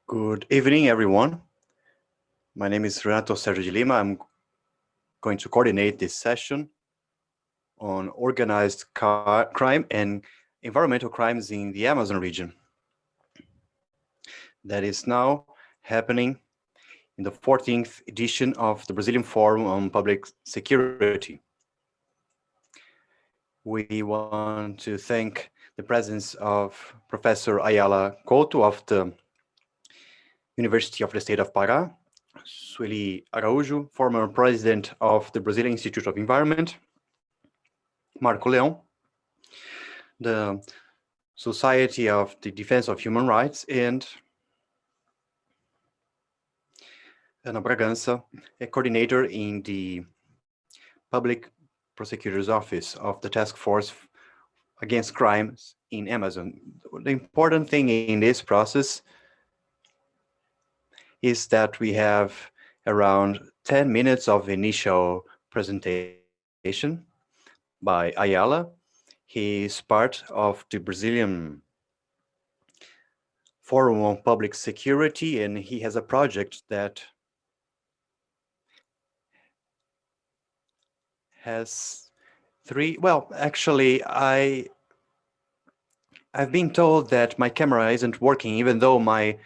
Good evening, everyone. My name is Renato Sérgio de Lima. I'm going to coordinate this session on organized crime and environmental crimes in the Amazon region. That is now happening in the 14th edition of the Brazilian Fórum on Public Security. We want to thank the presence of Professor Aiala Couto of the University of the State of Pará, Sueli Araújo, former president of the Brazilian Institute of Environment, Marco Leão, the Society of the Defense of Human Rights, and Ana Bragança, a coordinator in the Public Prosecutor's Office of the Task Force Against Crimes in Amazon. The important thing in this process is that we have around 10 minutes of initial presentation by Aiala. He is part of the Brazilian Forum on Public Security, and he has a project that has actually, I've been told that my camera isn't working, even though my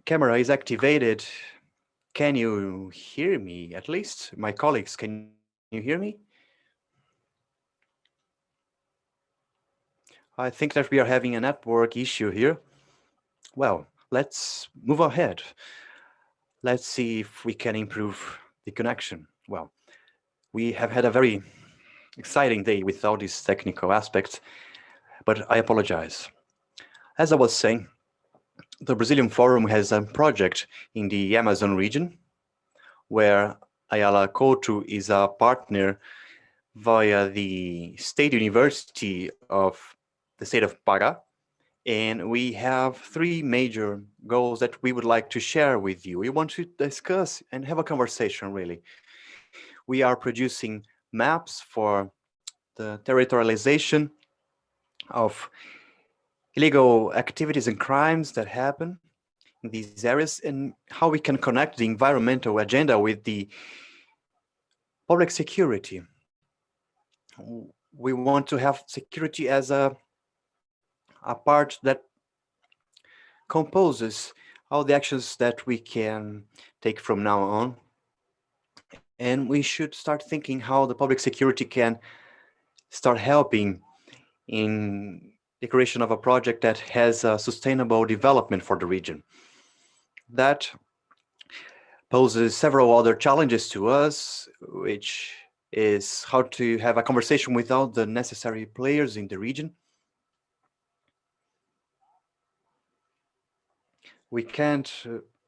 camera is activated. Can you hear me at least? My colleagues, can you hear me? I think that we are having a network issue here. Well, let's move ahead. Let's see if we can improve the connection. Well, we have had a very exciting day with all these technical aspects, but I apologize. As I was saying, the Brazilian Forum has a project in the Amazon region where Aiala Couto is a partner via the State University of the state of Pará. And we have three major goals that we would like to share with you. We want to discuss and have a conversation, really. We are producing maps for the territorialization of illegal activities and crimes that happen in these areas, and how we can connect the environmental agenda with the public security. We want to have security as a part that composes all the actions that we can take from now on. And we should start thinking how the public security can start helping in the creation of a project that has a sustainable development for the region. That poses several other challenges to us, which is how to have a conversation with all the necessary players in the region. We can't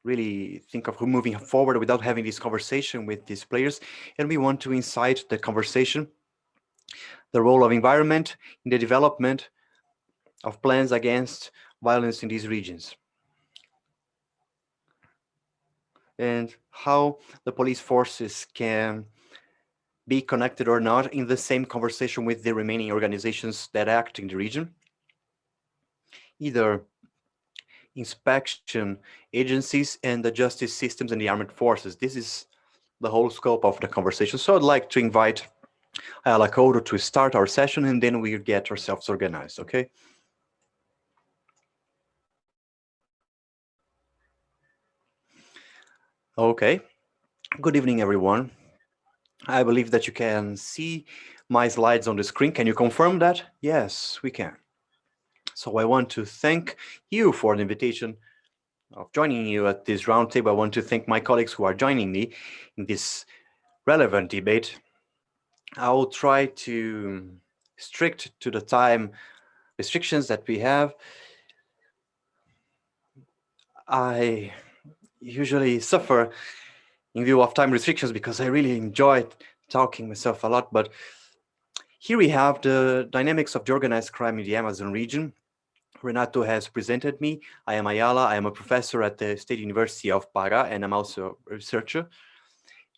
really think of moving forward without having this conversation with these players, and we want to incite the conversation, the role of environment in the development of plans against violence in these regions, and how the police forces can be connected or not in the same conversation with the remaining organizations that act in the region, either inspection agencies and the justice systems and the armed forces. This is the whole scope of the conversation. So I'd like to invite Aiala Couto to start our session, and then we'll get ourselves organized, okay? Okay, good evening, everyone. I believe that you can see my slides on the screen. Can you confirm that? Yes, we can. So I want to thank you for the invitation of joining you at this roundtable. I want to thank my colleagues who are joining me in this relevant debate. I will try to stick to the time restrictions that we have. I usually suffer in view of time restrictions because I really enjoy talking myself a lot, but here we have the dynamics of the organized crime in the Amazon region. Renato has presented me. I am Aiala. I am a professor at the State University of Pará, and I'm also a researcher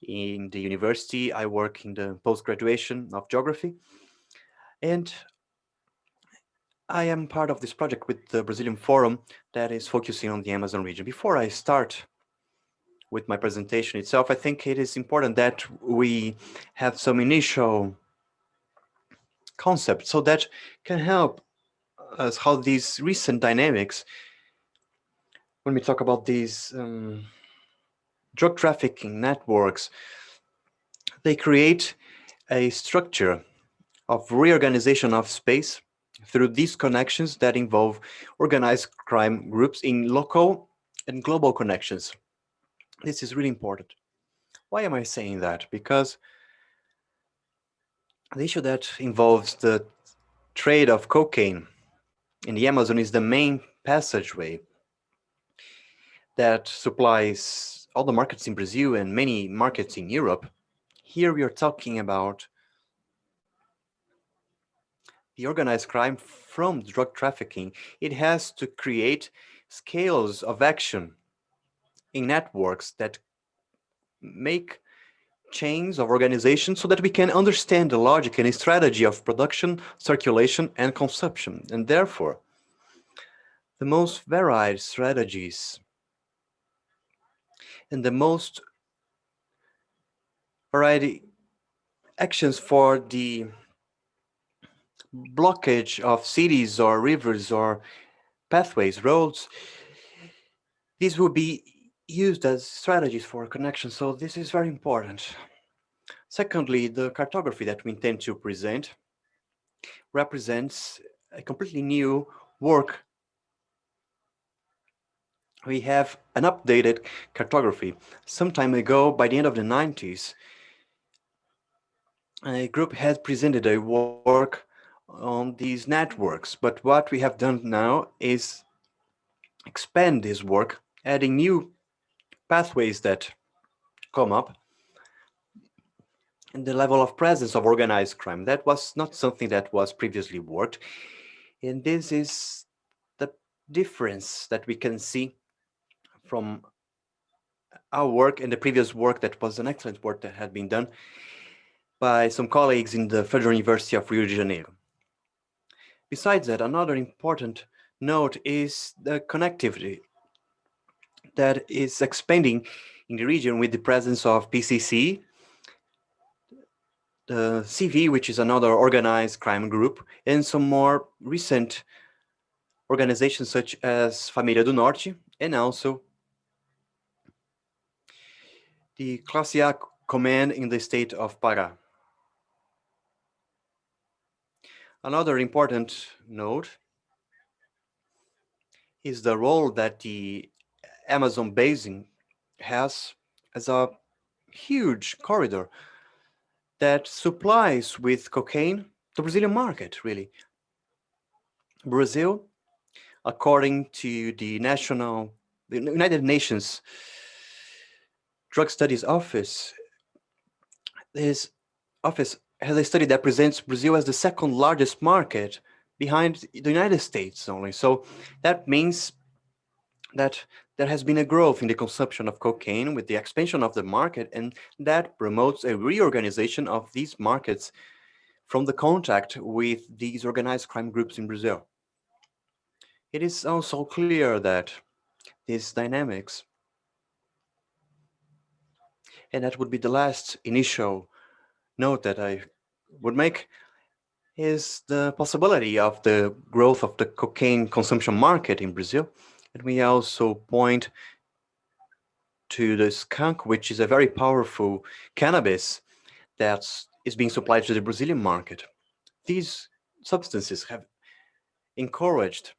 in the university. I work in the post-graduation of geography. And I am part of this project with the Brazilian Fórum that is focusing on the Amazon region. Before I start with my presentation itself, I think it is important that we have some initial concepts so that can help us how these recent dynamics, when we talk about these drug trafficking networks, they create a structure of reorganization of space through these connections that involve organized crime groups in local and global connections. This is really important. Why am I saying that? Because the issue that involves the trade of cocaine in the Amazon is the main passageway that supplies all the markets in Brazil and many markets in Europe. Here we are talking about the organized crime from drug trafficking. It has to create scales of action in networks that make chains of organization so that we can understand the logic and strategy of production, circulation, and consumption. And therefore, the most varied strategies and the most variety actions for the blockage of cities or rivers or pathways, roads, these will be used as strategies for connection. So this is very important. Secondly, the cartography that we intend to present represents a completely new work. We have an updated cartography. Some time ago, by the end of the 90s, a group had presented a work on these networks. But what we have done now is expand this work, adding new pathways that come up and the level of presence of organized crime. That was not something that was previously worked. And this is the difference that we can see from our work and the previous work that was an excellent work that had been done by some colleagues in the Federal University of Rio de Janeiro. Besides that, another important note is the connectivity that is expanding in the region with the presence of PCC, the CV, which is another organized crime group, and some more recent organizations such as Família do Norte, and also the Classe A command in the state of Pará. Another important note is the role that the Amazon basin has as a huge corridor that supplies with cocaine the Brazilian market, really. Brazil, according to the United Nations Drug Studies Office, this office has a study that presents Brazil as the second largest market behind the United States only. So that means that there has been a growth in the consumption of cocaine with the expansion of the market, and that promotes a reorganization of these markets from the contact with these organized crime groups in Brazil. It is also clear that these dynamics, and that would be the last initial note that I would make, is the possibility of the growth of the cocaine consumption market in Brazil. And we also point to the skunk, which is a very powerful cannabis that is being supplied to the Brazilian market. These substances have encouraged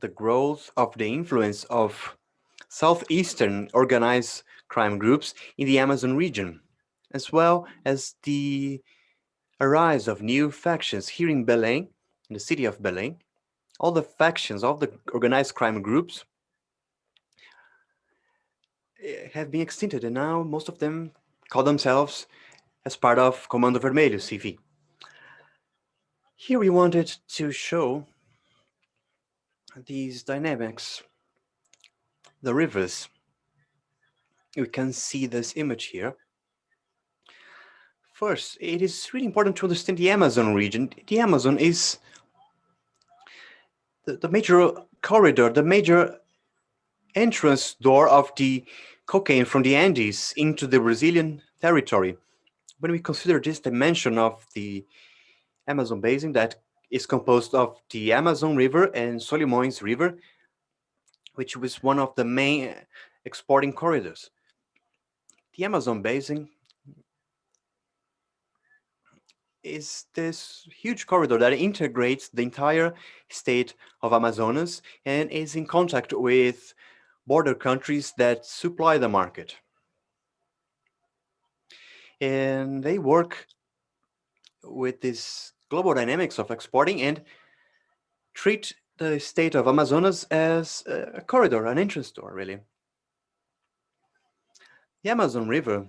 the growth of the influence of southeastern organized crime groups in the Amazon region, as well as the arise of new factions here in Belém, in the city of Belém. All the factions, all the organized crime groups have been extincted, and now most of them call themselves as part of Comando Vermelho, CV. Here we wanted to show these dynamics, the rivers. You can see this image here. First, it is really important to understand the Amazon region. The Amazon is the major corridor, the major entrance door of the cocaine from the Andes into the Brazilian territory. When we consider this dimension of the Amazon basin that is composed of the Amazon River and Solimões River, which was one of the main exporting corridors. The Amazon basin is this huge corridor that integrates the entire state of Amazonas and is in contact with border countries that supply the market. And they work with this global dynamics of exporting and treat the state of Amazonas as a corridor, an entrance door, really. The Amazon River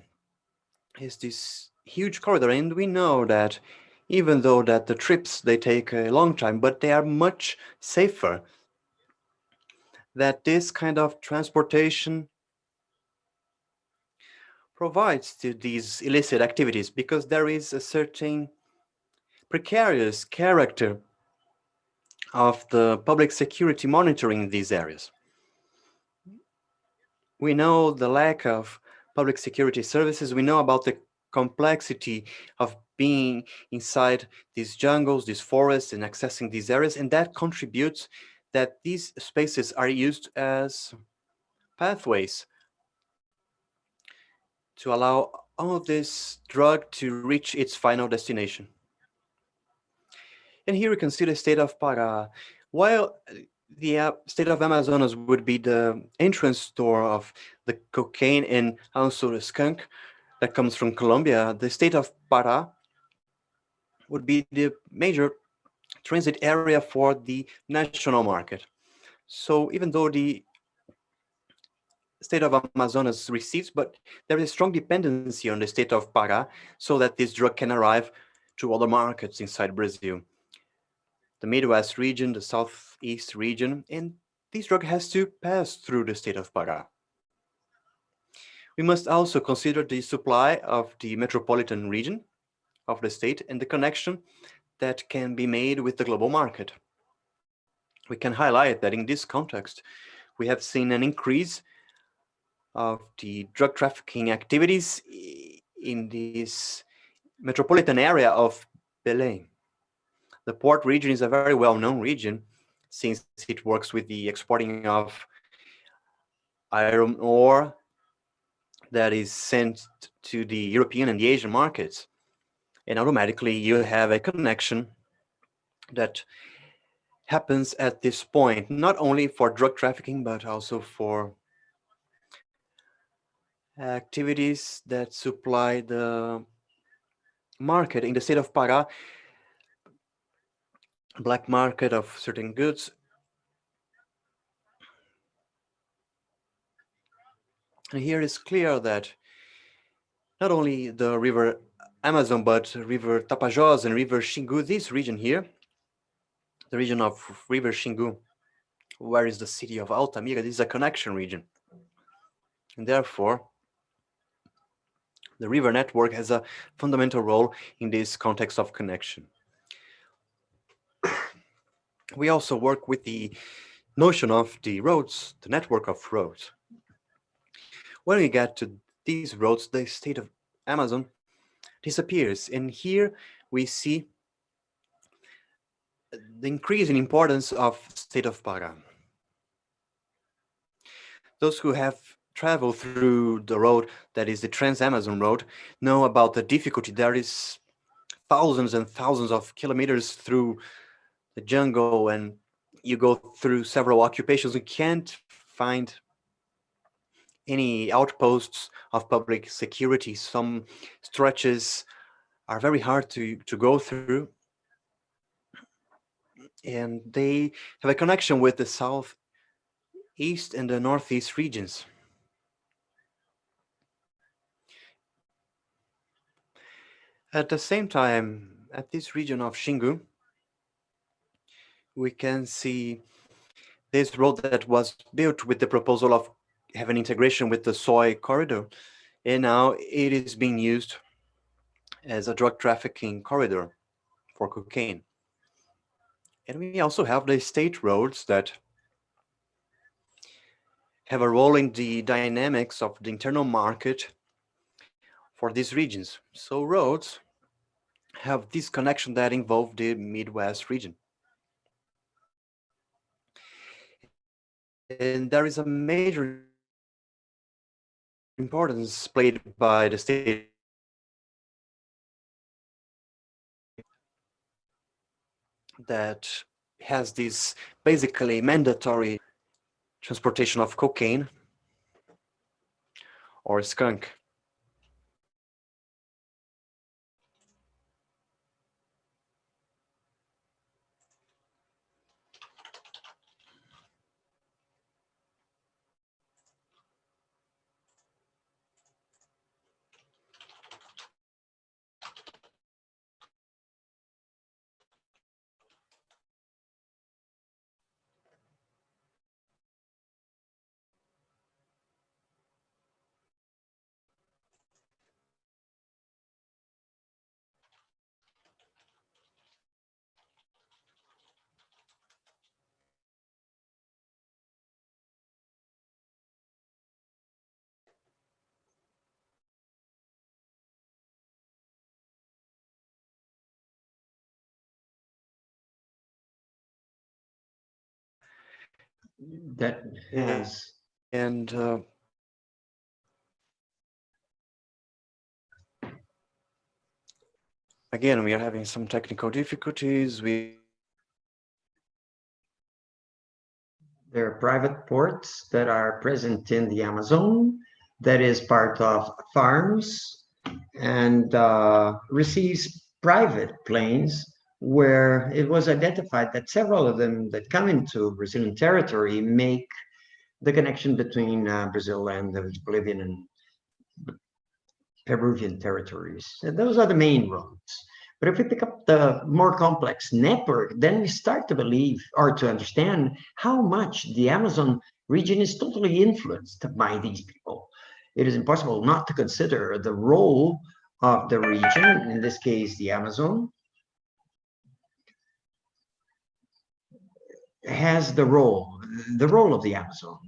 is this huge corridor, and we know that even though that the trips, they take a long time, but they are much safer, that this kind of transportation provides to these illicit activities because there is a certain precarious character of the public security monitoring in these areas. We know the lack of public security services. We know about the complexity of being inside these jungles, these forests, and accessing these areas, and that contributes that these spaces are used as pathways to allow all of this drug to reach its final destination. And here we can see the state of Pará. While the state of Amazonas would be the entrance door of the cocaine and also the skunk that comes from Colombia, the state of Pará would be the major transit area for the national market. So even though the state of Amazonas receives, but there is a strong dependency on the state of Pará so that this drug can arrive to other markets inside Brazil. The Midwest region, the Southeast region, and this drug has to pass through the state of Pará. We must also consider the supply of the metropolitan region of the state and the connection that can be made with the global market. We can highlight that in this context, we have seen an increase of the drug trafficking activities in this metropolitan area of Belém. The port region is a very well-known region since it works with the exporting of iron ore that is sent to the European and the Asian markets. And automatically you have a connection that happens at this point, not only for drug trafficking, but also for activities that supply the market in the state of Pará, black market of certain goods. And here it's clear that not only the river Amazon, but river Tapajós and river Xingu, this region here, the region of river Xingu, where is the city of Altamira, this is a connection region. And therefore, the river network has a fundamental role in this context of connection. We also work with the notion of the roads, the network of roads. When we get to these roads, the state of Amazon disappears. And here we see the increase in importance of state of Pará. Those who have traveled through the road, that is the Trans-Amazon road, know about the difficulty. There is thousands and thousands of kilometers through the jungle, and you go through several occupations. You can't find any outposts of public security. Some stretches are very hard to go through, and they have a connection with the southeast and the northeast regions. At the same time, at this region of Xingu, we can see this road that was built with the proposal of having integration with the soy corridor, and now it is being used as a drug trafficking corridor for cocaine. And we also have the state roads that have a role in the dynamics of the internal market for these regions. So roads have this connection that involve the Midwest region. And there is a major importance played by the state that has this basically mandatory transportation of cocaine or skunk. That has and again, we are having some technical difficulties. There are private ports that are present in the Amazon that is part of farms and receives private planes where it was identified that several of them that come into Brazilian territory make the connection between Brazil and the Bolivian and Peruvian territories. And those are the main roads. But if we pick up the more complex network, then we start to believe or to understand how much the Amazon region is totally influenced by these people. It is impossible not to consider the role of the region, in this case, the Amazon, has the role of the Amazon.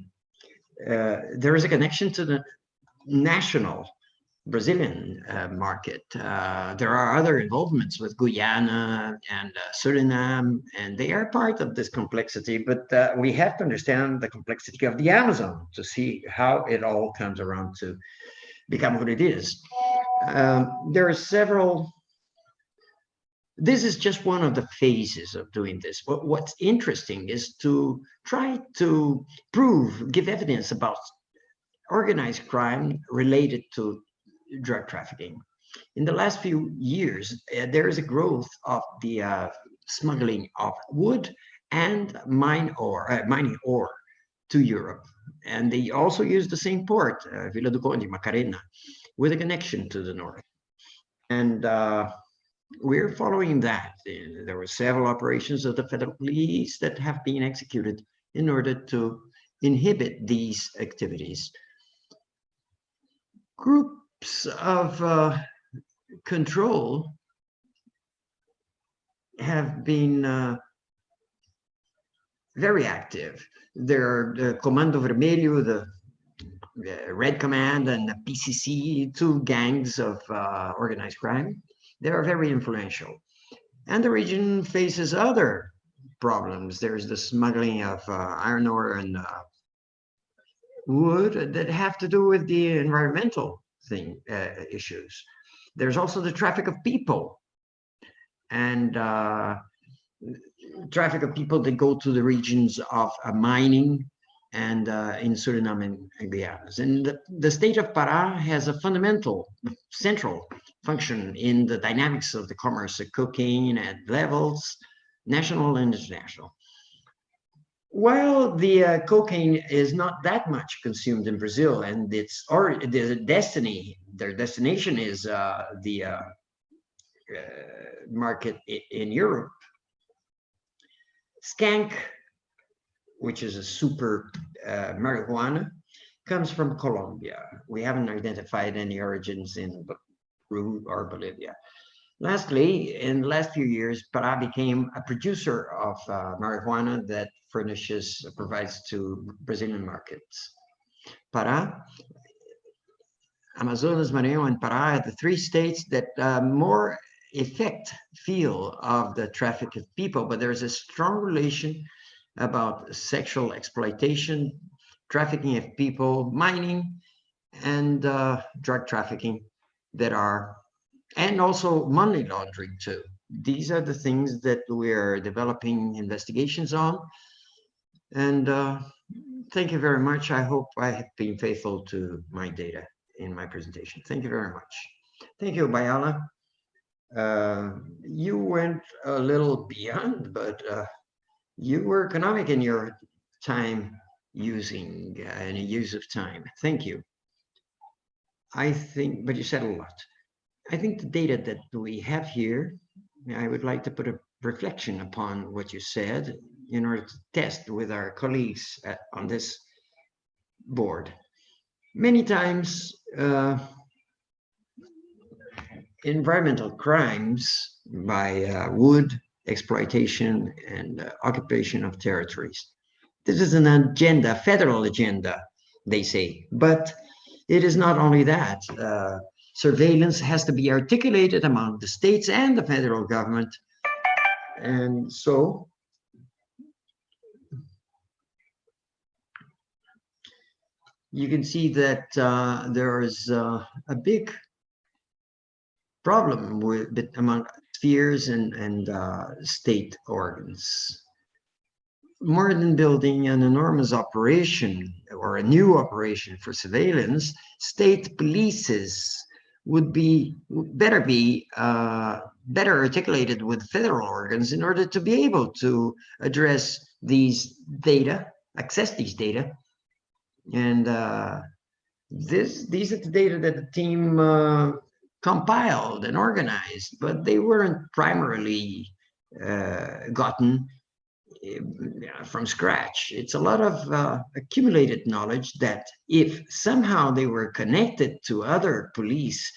There is a connection to the national Brazilian market. There are other involvements with Guyana and Suriname, and they are part of this complexity, but we have to understand the complexity of the Amazon to see how it all comes around to become what it is. There are several. This is just one of the phases of doing this. But what's interesting is to try to prove, give evidence about organized crime related to drug trafficking. In the last few years, there is a growth of the smuggling of wood and mining ore to Europe. And they also use the same port, Vila do Conde, Macarena, with a connection to the north. And we're following that. There were several operations of the federal police that have been executed in order to inhibit these activities. Groups of control have been very active. There are the Comando Vermelho, the Red Command, and the PCC, two gangs of organized crime. They are very influential. And the region faces other problems. There's the smuggling of iron ore and wood that have to do with the environmental issues. There's also the traffic of people and traffic of people that go to the regions of mining and in Suriname and Guyana. And the state of Pará has a fundamental, central function in the dynamics of the commerce of cocaine at levels, national and international. While the cocaine is not that much consumed in Brazil, and their destination is the market in Europe, skank, which is a super marijuana, comes from Colombia. We haven't identified any origins in Peru or Bolivia. Lastly, in the last few years, Pará became a producer of marijuana that provides to Brazilian markets. Pará, Amazonas, Maranhão, and Pará are the three states that more feel of the traffic of people, but there's a strong relation about sexual exploitation, trafficking of people, mining, and drug trafficking and also money laundering too. These are the things that we are developing investigations on. And thank you very much. I hope I have been faithful to my data in my presentation. Thank you very much. Thank you, Aiala. You went a little beyond, but you were economic in your time using and use of time. Thank you. I think, but you said a lot. I think the data that we have here, I would like to put a reflection upon what you said in order to test with our colleagues on this board. Many times, environmental crimes by wood exploitation and occupation of territories. This is an agenda, federal agenda, they say, but it is not only that. Surveillance has to be articulated among the states and the federal government. And so you can see that there is a big problem among spheres and state organs. More than building an enormous operation or a new operation for surveillance, state polices would better be better articulated with federal organs in order to be able to address these data, access these data. And these are the data that the team compiled and organized, but they weren't primarily gotten from scratch. It's a lot of accumulated knowledge that if somehow they were connected to other police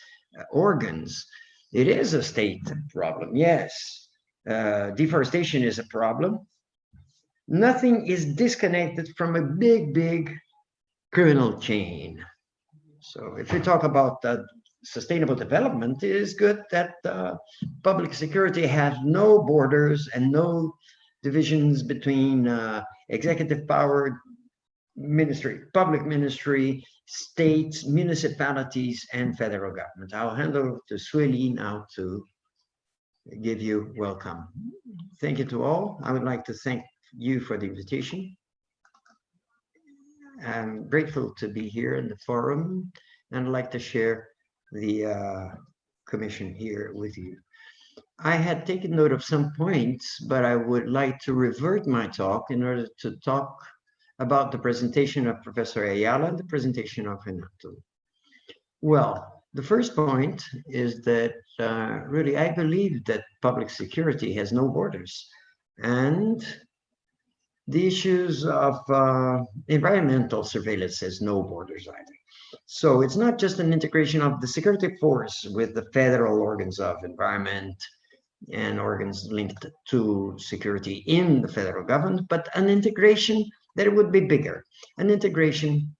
organs, it is a state problem. Yes, deforestation is a problem. Nothing is disconnected from a big criminal chain. So if we talk about sustainable development, it is good that public security has no borders and no divisions between executive power, ministry, public ministry, states, municipalities, and federal government. I'll hand over to Sueli now to give you welcome. Thank you to all. I would like to thank you for the invitation. I'm grateful to be here in the forum, and I'd like to share the commission here with you. I had taken note of some points, but I would like to revert my talk in order to talk about the presentation of Professor Aiala and the presentation of Renato. Well, the first point is that really I believe that public security has no borders, and the issues of environmental surveillance has no borders either. So it's not just an integration of the security force with the federal organs of environment and organs linked to security in the federal government, but an integration that would be bigger, an integration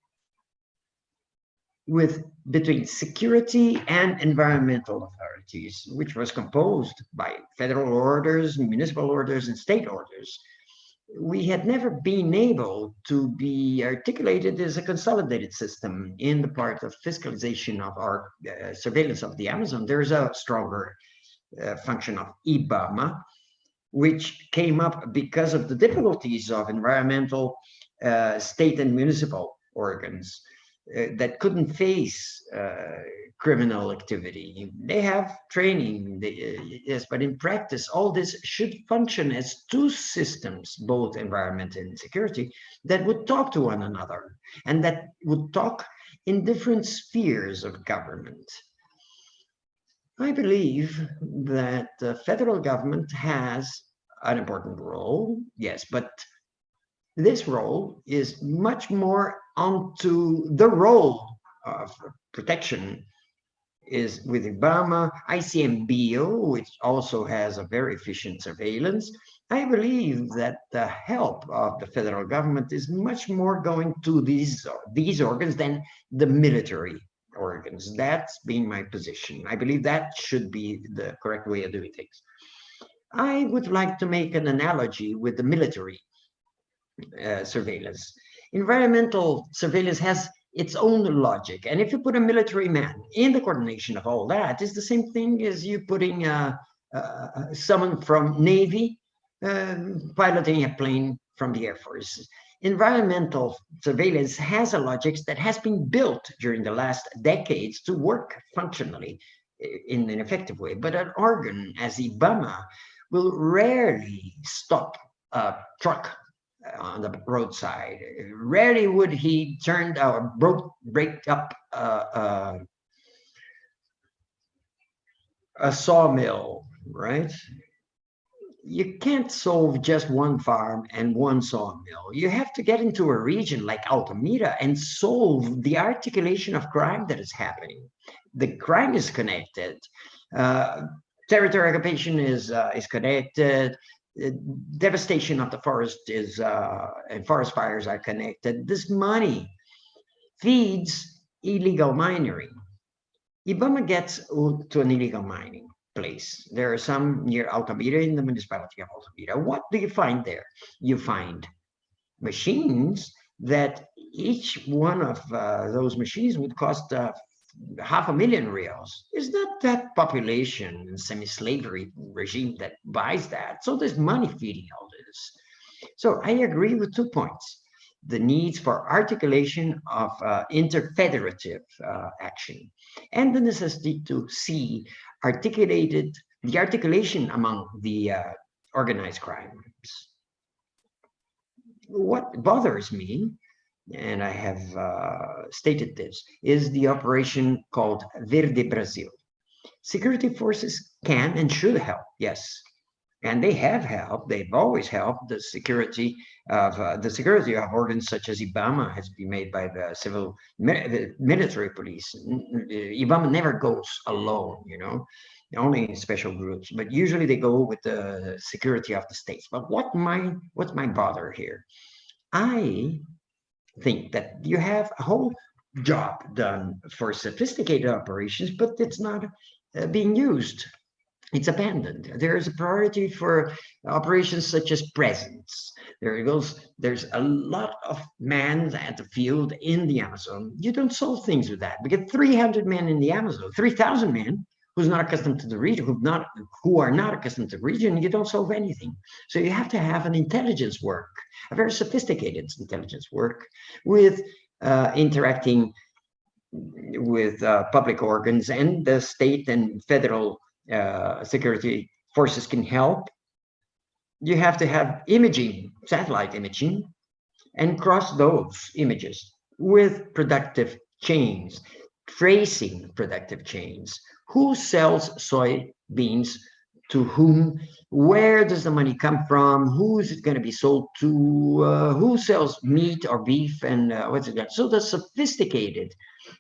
between security and environmental authorities, which was composed by federal orders, municipal orders, and state orders. We had never been able to be articulated as a consolidated system in the part of fiscalization of our surveillance of the Amazon. There's a stronger function of Ibama, which came up because of the difficulties of environmental state and municipal organs that couldn't face criminal activity. They have training, yes, but in practice, all this should function as two systems, both environment and security, that would talk to one another and that would talk in different spheres of government. I believe that the federal government has an important role, yes, but this role is much more onto the role of protection is with Ibama, ICMBio, which also has a very efficient surveillance. I believe that the help of the federal government is much more going to these organs than the military organs. That's been my position. I believe that should be the correct way of doing things. I would like to make an analogy with the military surveillance. Environmental surveillance has its own logic. And if you put a military man in the coordination of all that, it's the same thing as you putting someone from Navy piloting a plane from the Air Force. Environmental surveillance has a logic that has been built during the last decades to work functionally in an effective way. But an organ as Ibama will rarely stop a truck on the roadside. Rarely would he turn or break up a sawmill, right? You can't solve just one farm and one sawmill. You have to get into a region like Altamira and solve the articulation of crime that is happening. The crime is connected. Territory occupation is connected. Devastation of the forest is and forest fires are connected. This money feeds illegal mining. Ibama gets to an illegal mining place. There are some near Altamira in the municipality of Altamira. What do you find there? You find machines that each one of those machines would cost $500,000 reals. It's not that population semi-slavery regime that buys that. So there's money feeding all this. So I agree with 2 points. The needs for articulation of interfederative action and the necessity to see the articulation among the organized crimes. What bothers me, and I have stated this, is the operation called Verde Brasil. Security forces can and should help, yes. And they have helped, they've always helped the security of organs such as Ibama has been made by the civil military police. Ibama never goes alone, you know, only special groups, but usually they go with the security of the states. But what's my bother here? I think that you have a whole job done for sophisticated operations, but it's not being used. It's abandoned. There is a priority for operations such as presence. There's a lot of men at the field in the Amazon. You don't solve things with that. We get 300 men in the Amazon, 3,000 men who's not accustomed to the region, who are not accustomed to the region, you don't solve anything. So you have to have an intelligence work, a very sophisticated intelligence work with interacting with public organs, and the state and federal security forces can help. You have to have imaging, satellite imaging, and cross those images with productive chains, tracing productive chains. Who sells soybeans to whom? Where does the money come from? Who is it going to be sold to? Who sells meat or beef? And what's it? So the sophisticated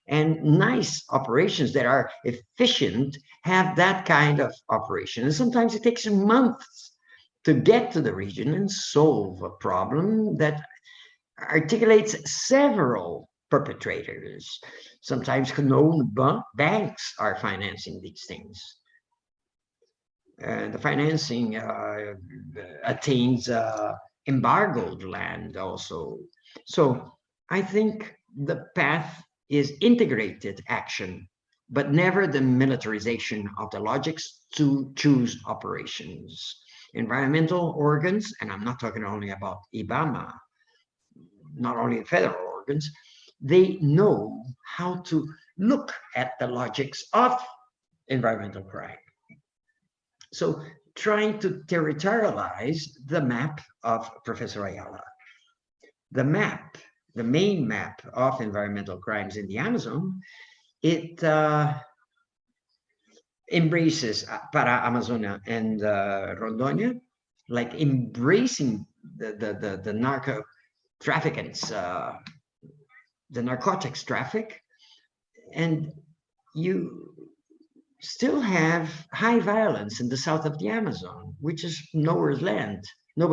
and nice operations that are efficient have that kind of operation. And sometimes it takes months to get to the region and solve a problem that articulates several perpetrators. Sometimes known banks are financing these things. The financing attains embargoed land also. So I think the path is integrated action, but never the militarization of the logics to choose operations. Environmental organs, and I'm not talking only about Ibama, not only federal organs, they know how to look at the logics of environmental crime. So trying to territorialize the map of Professor Aiala. The map, the main map of environmental crimes in the Amazon, it embraces para Amazonia and Rondônia, like embracing the narco traffickants, the narcotics traffic, and you still have high violence in the south of the Amazon, which is nobody's land. No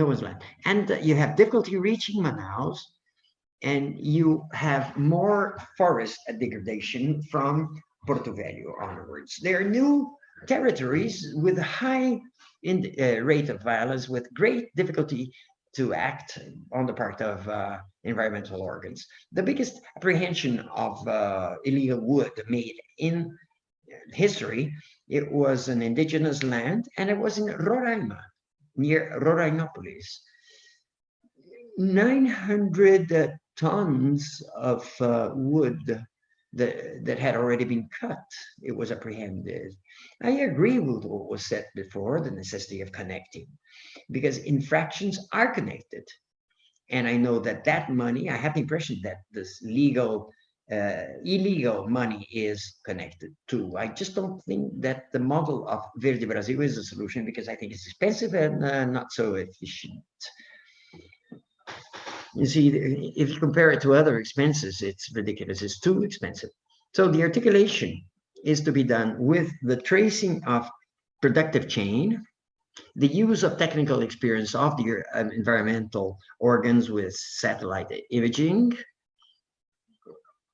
one's land. And you have difficulty reaching Manaus, and you have more forest degradation from Porto Velho onwards. There are new territories with a high rate of violence, with great difficulty to act on the part of environmental organs. The biggest apprehension of illegal wood made in history, it was an indigenous land, and it was in Roraima, near Rorainopolis. 900 tons of wood that had already been cut, it was apprehended. I agree with what was said before, the necessity of connecting, because infractions are connected. And I know that that money, I have the impression that this illegal money is connected too. I just don't think that the model of Verde Brasil is a solution, because I think it's expensive and not so efficient. You see, if you compare it to other expenses, it's ridiculous. It's too expensive. So the articulation is to be done with the tracing of productive chain, the use of technical experience of the environmental organs with satellite imaging.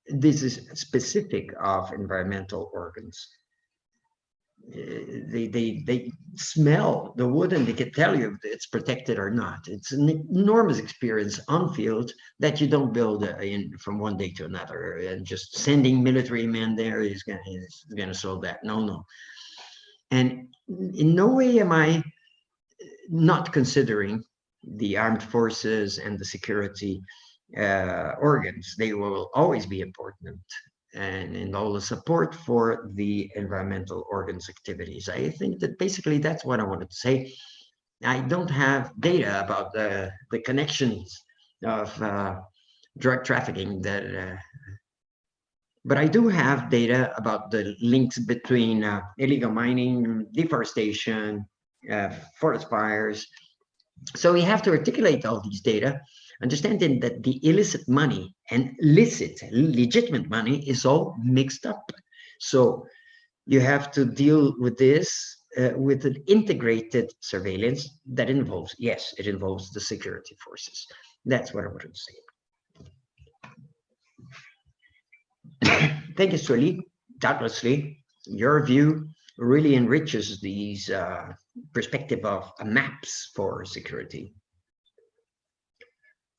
This is specific of environmental organs. They smell the wood and they can tell you if it's protected or not. It's an enormous experience on field that you don't build from one day to another, and just sending military men there is gonna solve that. No. And in no way am I not considering the armed forces and the security organs. They will always be important, and all the support for the environmental organs activities. I think that basically that's what I wanted to say. I don't have data about the connections of drug trafficking but I do have data about the links between illegal mining, deforestation, forest fires. So we have to articulate all these data, understanding that the illicit money and licit, legitimate money is all mixed up. So you have to deal with this with an integrated surveillance that involves, yes, it involves the security forces. That's what I wanted to say. Thank you, Sueli. Doubtlessly, your view really enriches these perspective of maps for security.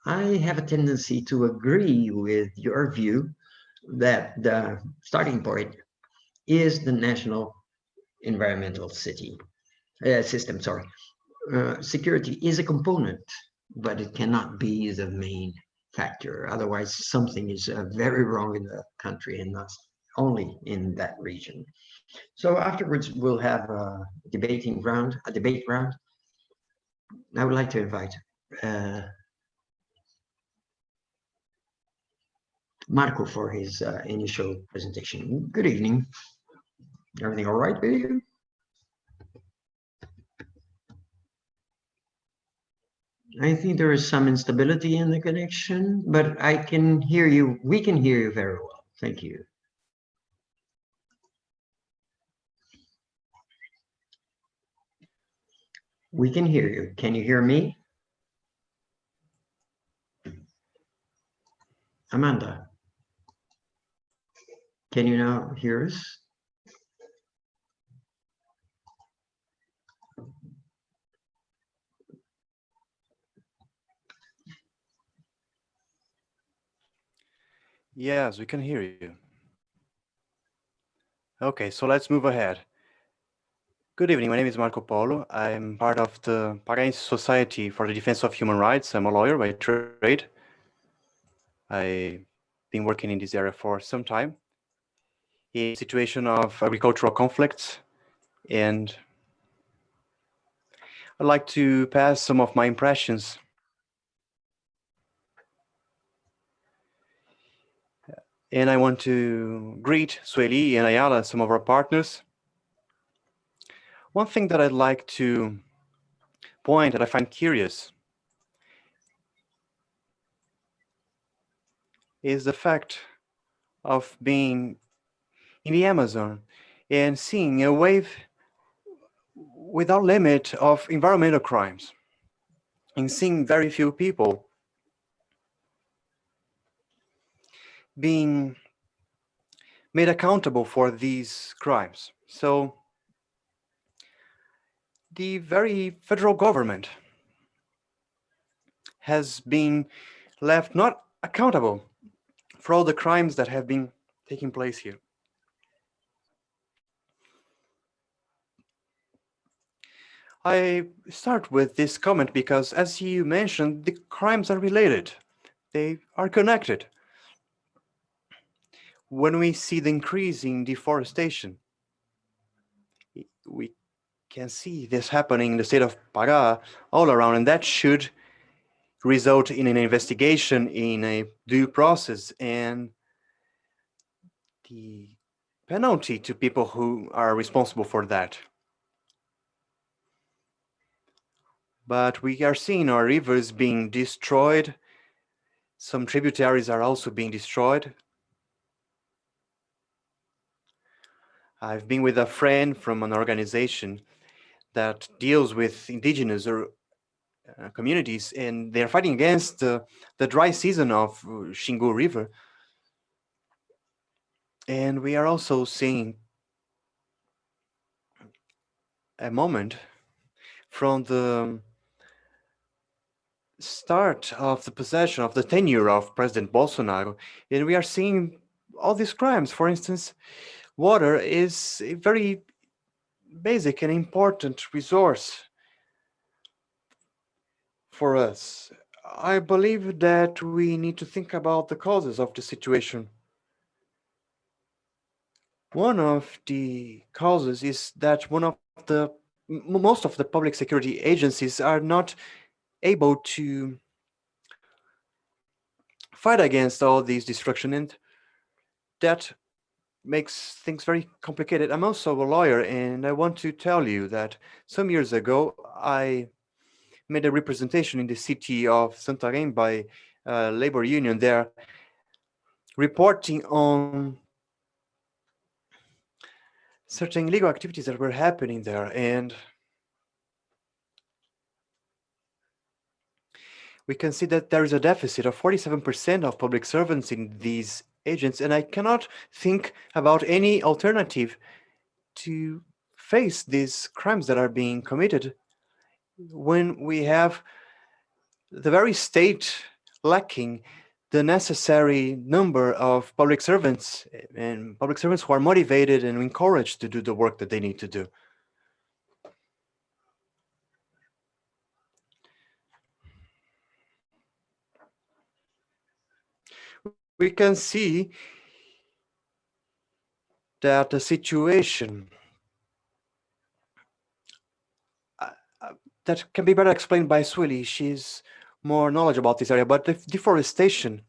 I have a tendency to agree with your view that the starting point is the national environmental system. Sorry, security is a component, but it cannot be the main factor. Otherwise, something is very wrong in the country, and not only in that region. So afterwards, we'll have a debate round. I would like to invite Marco for his initial presentation. Good evening. Everything all right with you? I think there is some instability in the connection, but I can hear you. We can hear you very well. Thank you. We can hear you. Can you hear me? Amanda, can you now hear us? Yes, we can hear you. Okay, so let's move ahead. Good evening, my name is Marco Polo. I'm part of the Bragança Society for the Defense of Human Rights. I'm a lawyer by trade. I've been working in this area for some time, in a situation of agricultural conflicts, and I'd like to pass some of my impressions. And I want to greet Sueli and Aiala, some of our partners. One thing that I'd like to point that I find curious is the fact of being in the Amazon and seeing a wave without limit of environmental crimes and seeing very few people being made accountable for these crimes. So the very federal government has been left not accountable for all the crimes that have been taking place here. I start with this comment because, as you mentioned, the crimes are related. They are connected. When we see the increase in deforestation, we can see this happening in the state of Pará all around, and that should result in an investigation, in a due process, and the penalty to people who are responsible for that. But we are seeing our rivers being destroyed. Some tributaries are also being destroyed. I've been with a friend from an organization that deals with indigenous or communities, and they're fighting against the dry season of Xingu River. And we are also seeing a moment from the start of the possession of the tenure of President Bolsonaro, and we are seeing all these crimes. For instance, water is a very basic and important resource for us. I believe that we need to think about the causes of the situation. One of the causes is that most of the public security agencies are not able to fight against all these destruction, and that makes things very complicated. I'm also a lawyer, and I want to tell you that some years ago, I made a representation in the city of Santarém by a labor union there, reporting on certain illegal activities that were happening there. And we can see that there is a deficit of 47% of public servants in these agents, and I cannot think about any alternative to face these crimes that are being committed when we have the very state lacking the necessary number of public servants, and public servants who are motivated and encouraged to do the work that they need to do. We can see that the situation that can be better explained by Swilly. She's more knowledgeable about this area, but the deforestation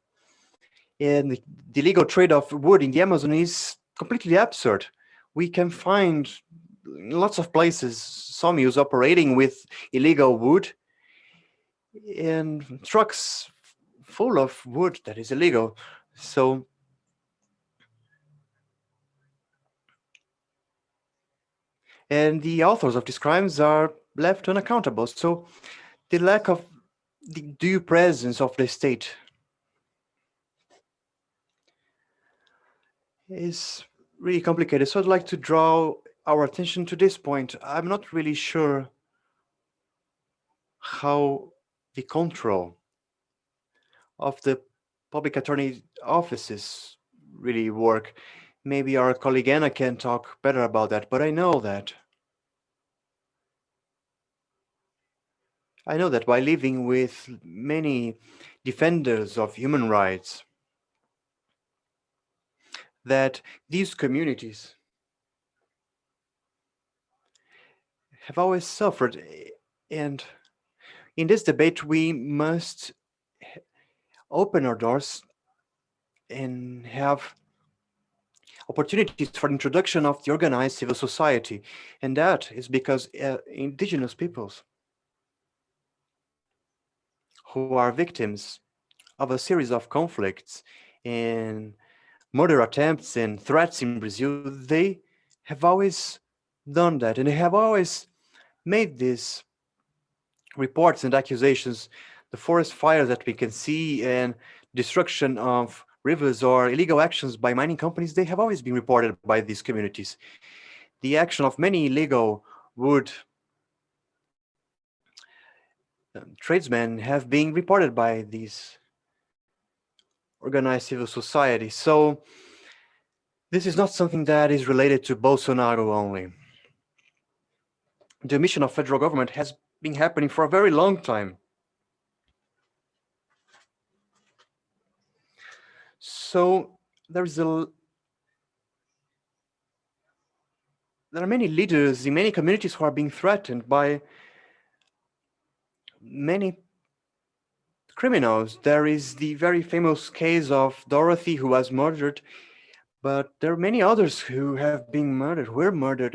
and the illegal trade of wood in the Amazon is completely absurd. We can find in lots of places sawmills operating with illegal wood and trucks full of wood that is illegal. So and the authors of these crimes are left unaccountable. So the lack of the due presence of the state is really complicated. So I'd like to draw our attention to this point. I'm not really sure how the control of the public attorney offices really work. Maybe our colleague Anna can talk better about that, but I know that by living with many defenders of human rights, that these communities have always suffered. And in this debate, we must open our doors and have opportunities for introduction of the organized civil society. And that is because indigenous peoples who are victims of a series of conflicts and murder attempts and threats in Brazil, they have always done that, and they have always made these reports and accusations. The forest fires that we can see and destruction of rivers or illegal actions by mining companies, they have always been reported by these communities. The action of many illegal wood tradesmen have been reported by these organized civil society. So this is not something that is related to Bolsonaro only. The mission of federal government has been happening for a very long time. So there are many leaders in many communities who are being threatened by many criminals. There is the very famous case of Dorothy, who was murdered, but there are many others who have been murdered, were murdered,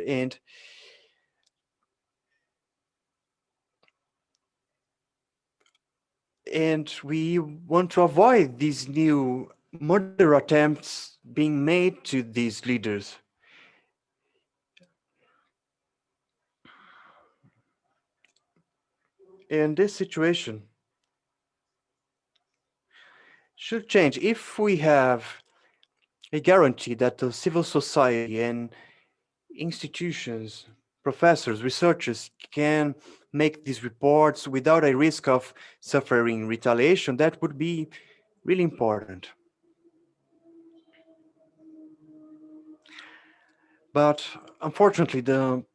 and we want to avoid these new murder attempts being made to these leaders. And this situation should change if we have a guarantee that the civil society and institutions, professors, researchers can make these reports without a risk of suffering retaliation. That would be really important. But unfortunately, the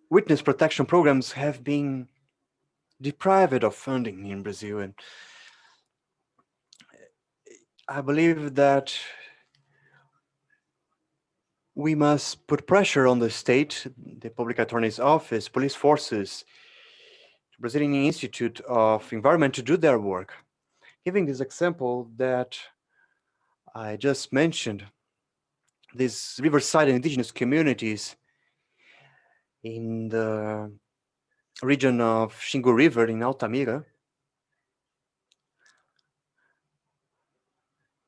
witness protection programs have been deprived of funding in Brazil, and I believe that we must put pressure on the state, the public attorney's office, police forces, the Brazilian Institute of Environment to do their work. Giving this example that I just mentioned, these riverside indigenous communities in the region of Xingu River in Altamira,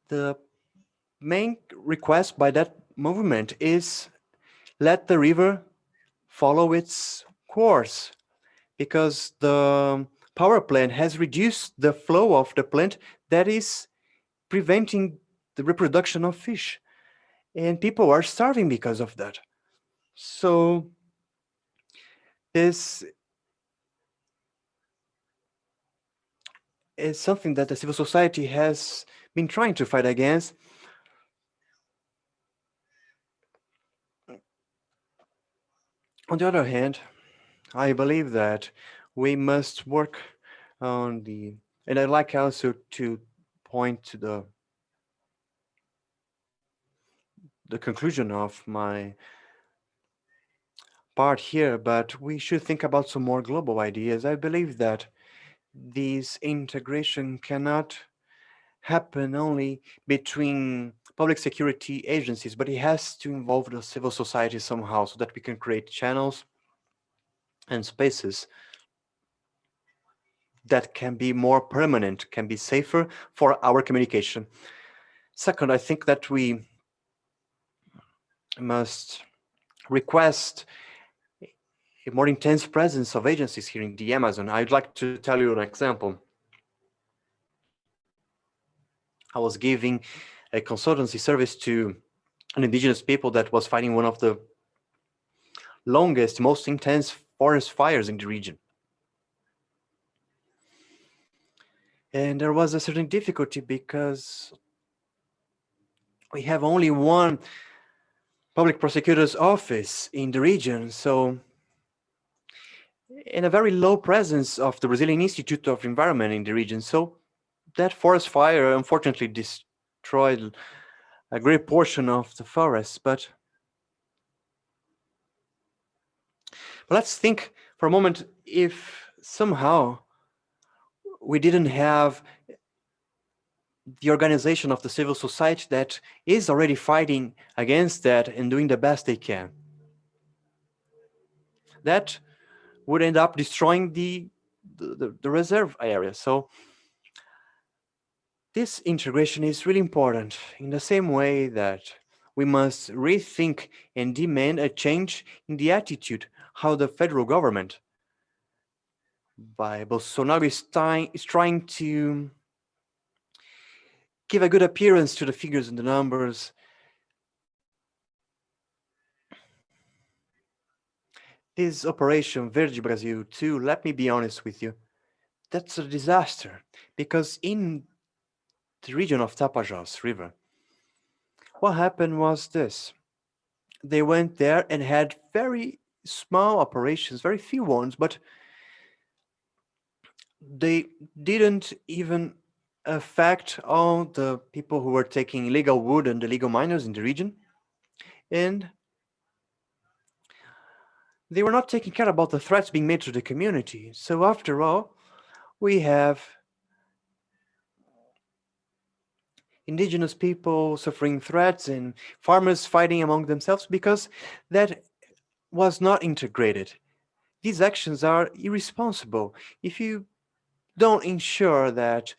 the main request by that movement is let the river follow its course, because the power plant has reduced the flow of the plant that is preventing the reproduction of fish, and people are starving because of that. So this is something that the civil society has been trying to fight against. On the other hand, I believe that we must work on and I'd like also to point to the conclusion of my part here, but we should think about some more global ideas. I believe that this integration cannot happen only between public security agencies, but it has to involve the civil society somehow, so that we can create channels and spaces that can be more permanent, can be safer for our communication. Second, I think that we must request a more intense presence of agencies here in the Amazon. I'd like to tell you an example. I was giving a consultancy service to an indigenous people that was fighting one of the longest, most intense forest fires in the region. And there was a certain difficulty because we have only one public prosecutor's office in the region, so and a very low presence of the Brazilian Institute of Environment in the region. So that forest fire unfortunately destroyed a great portion of the forest. But let's think for a moment, if somehow we didn't have the organization of the civil society that is already fighting against that and doing the best they can, that would end up destroying the reserve area. So This integration is really important in the same way that we must rethink and demand a change in the attitude how the federal government by Bolsonaro is trying to give a good appearance to the figures and the numbers. This operation Verde Brasil 2, let me be honest with you, that's a disaster, because in the region of Tapajós River, what happened was this. They went there and had very small operations, very few ones, but they didn't even affect all the people who were taking illegal wood and illegal miners in the region. And they were not taking care about the threats being made to the community. So after all, we have indigenous people suffering threats and farmers fighting among themselves because that was not integrated. These actions are irresponsible. If you don't ensure that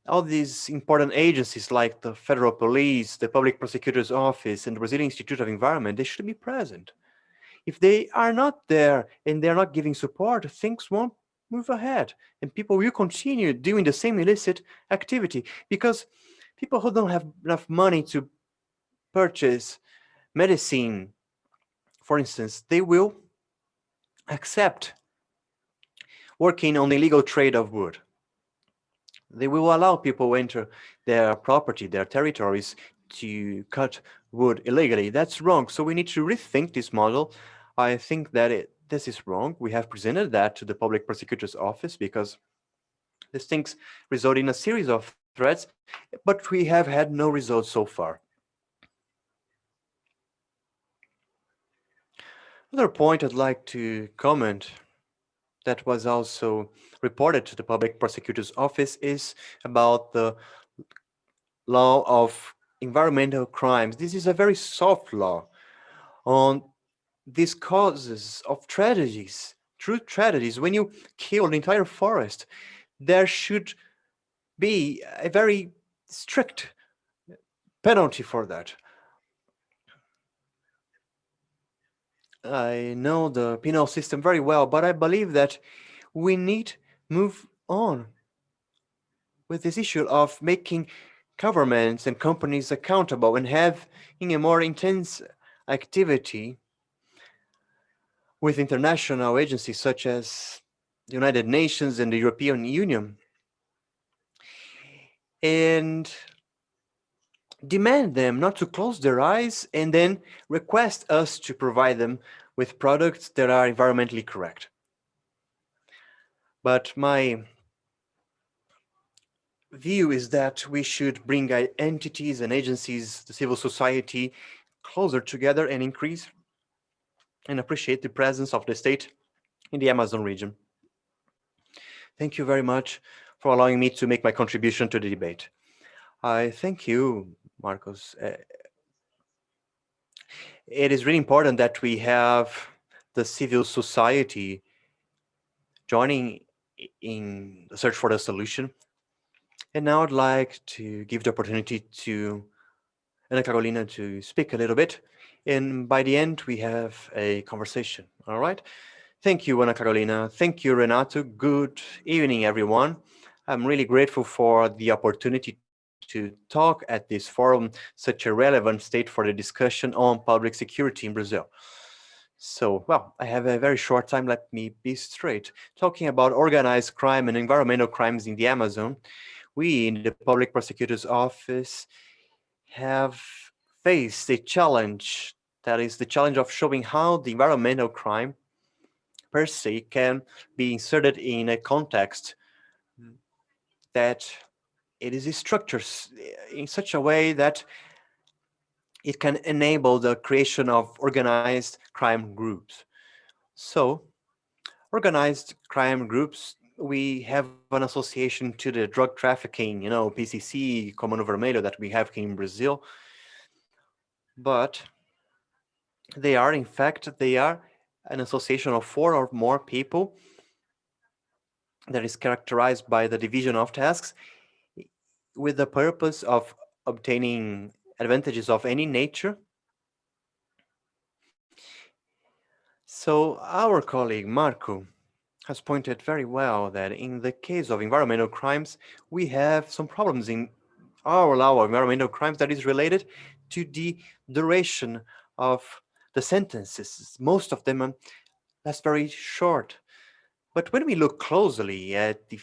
all these important agencies like the Federal Police, the Public Prosecutor's Office, and the Brazilian Institute of Environment, they should be present. If they are not there and they're not giving support, things won't move ahead and people will continue doing the same illicit activity, because people who don't have enough money to purchase medicine, for instance, they will accept working on the illegal trade of wood. They will allow people enter their property, their territories, to cut wood illegally. That's wrong. So we need to rethink this model. I think that this is wrong. We have presented that to the Public Prosecutor's Office because these things result in a series of threats, but we have had no results so far. Another point I'd like to comment that was also reported to the Public Prosecutor's Office is about the law of environmental crimes. This is a very soft law on these causes of tragedies, true tragedies. When you kill an entire forest, there should be a very strict penalty for that. I know the penal system very well, but I believe that we need to move on with this issue of making governments and companies accountable and having a more intense activity with international agencies such as the United Nations and the European Union, and demand them not to close their eyes and then request us to provide them with products that are environmentally correct. But my view is that we should bring entities and agencies, the civil society, closer together and increase and appreciate the presence of the state in the Amazon region. Thank you very much for allowing me to make my contribution to the debate. I thank you, Marcos. It is really important that we have the civil society joining in the search for the solution. And now I'd like to give the opportunity to Ana Carolina to speak a little bit. And by the end, we have a conversation. All right. Thank you, Ana Carolina. Thank you, Renato. Good evening, everyone. I'm really grateful for the opportunity to talk at this forum, such a relevant state for the discussion on public security in Brazil. So, well, I have a very short time. Let me be straight. Talking about organized crime and environmental crimes in the Amazon, we in the Public Prosecutor's Office have faced a challenge. That is the challenge of showing how the environmental crime per se can be inserted in a context that it is structured in such a way that it can enable the creation of organized crime groups. So, organized crime groups, we have an association to the drug trafficking, PCC, Comando Vermelho that we have in Brazil. But they are, in fact, an association of 4 or more people that is characterized by the division of tasks with the purpose of obtaining advantages of any nature. So our colleague Marco has pointed very well that in the case of environmental crimes, we have some problems in our law of environmental crimes that is related to the duration of the sentences. Most of them last very short. But when we look closely at the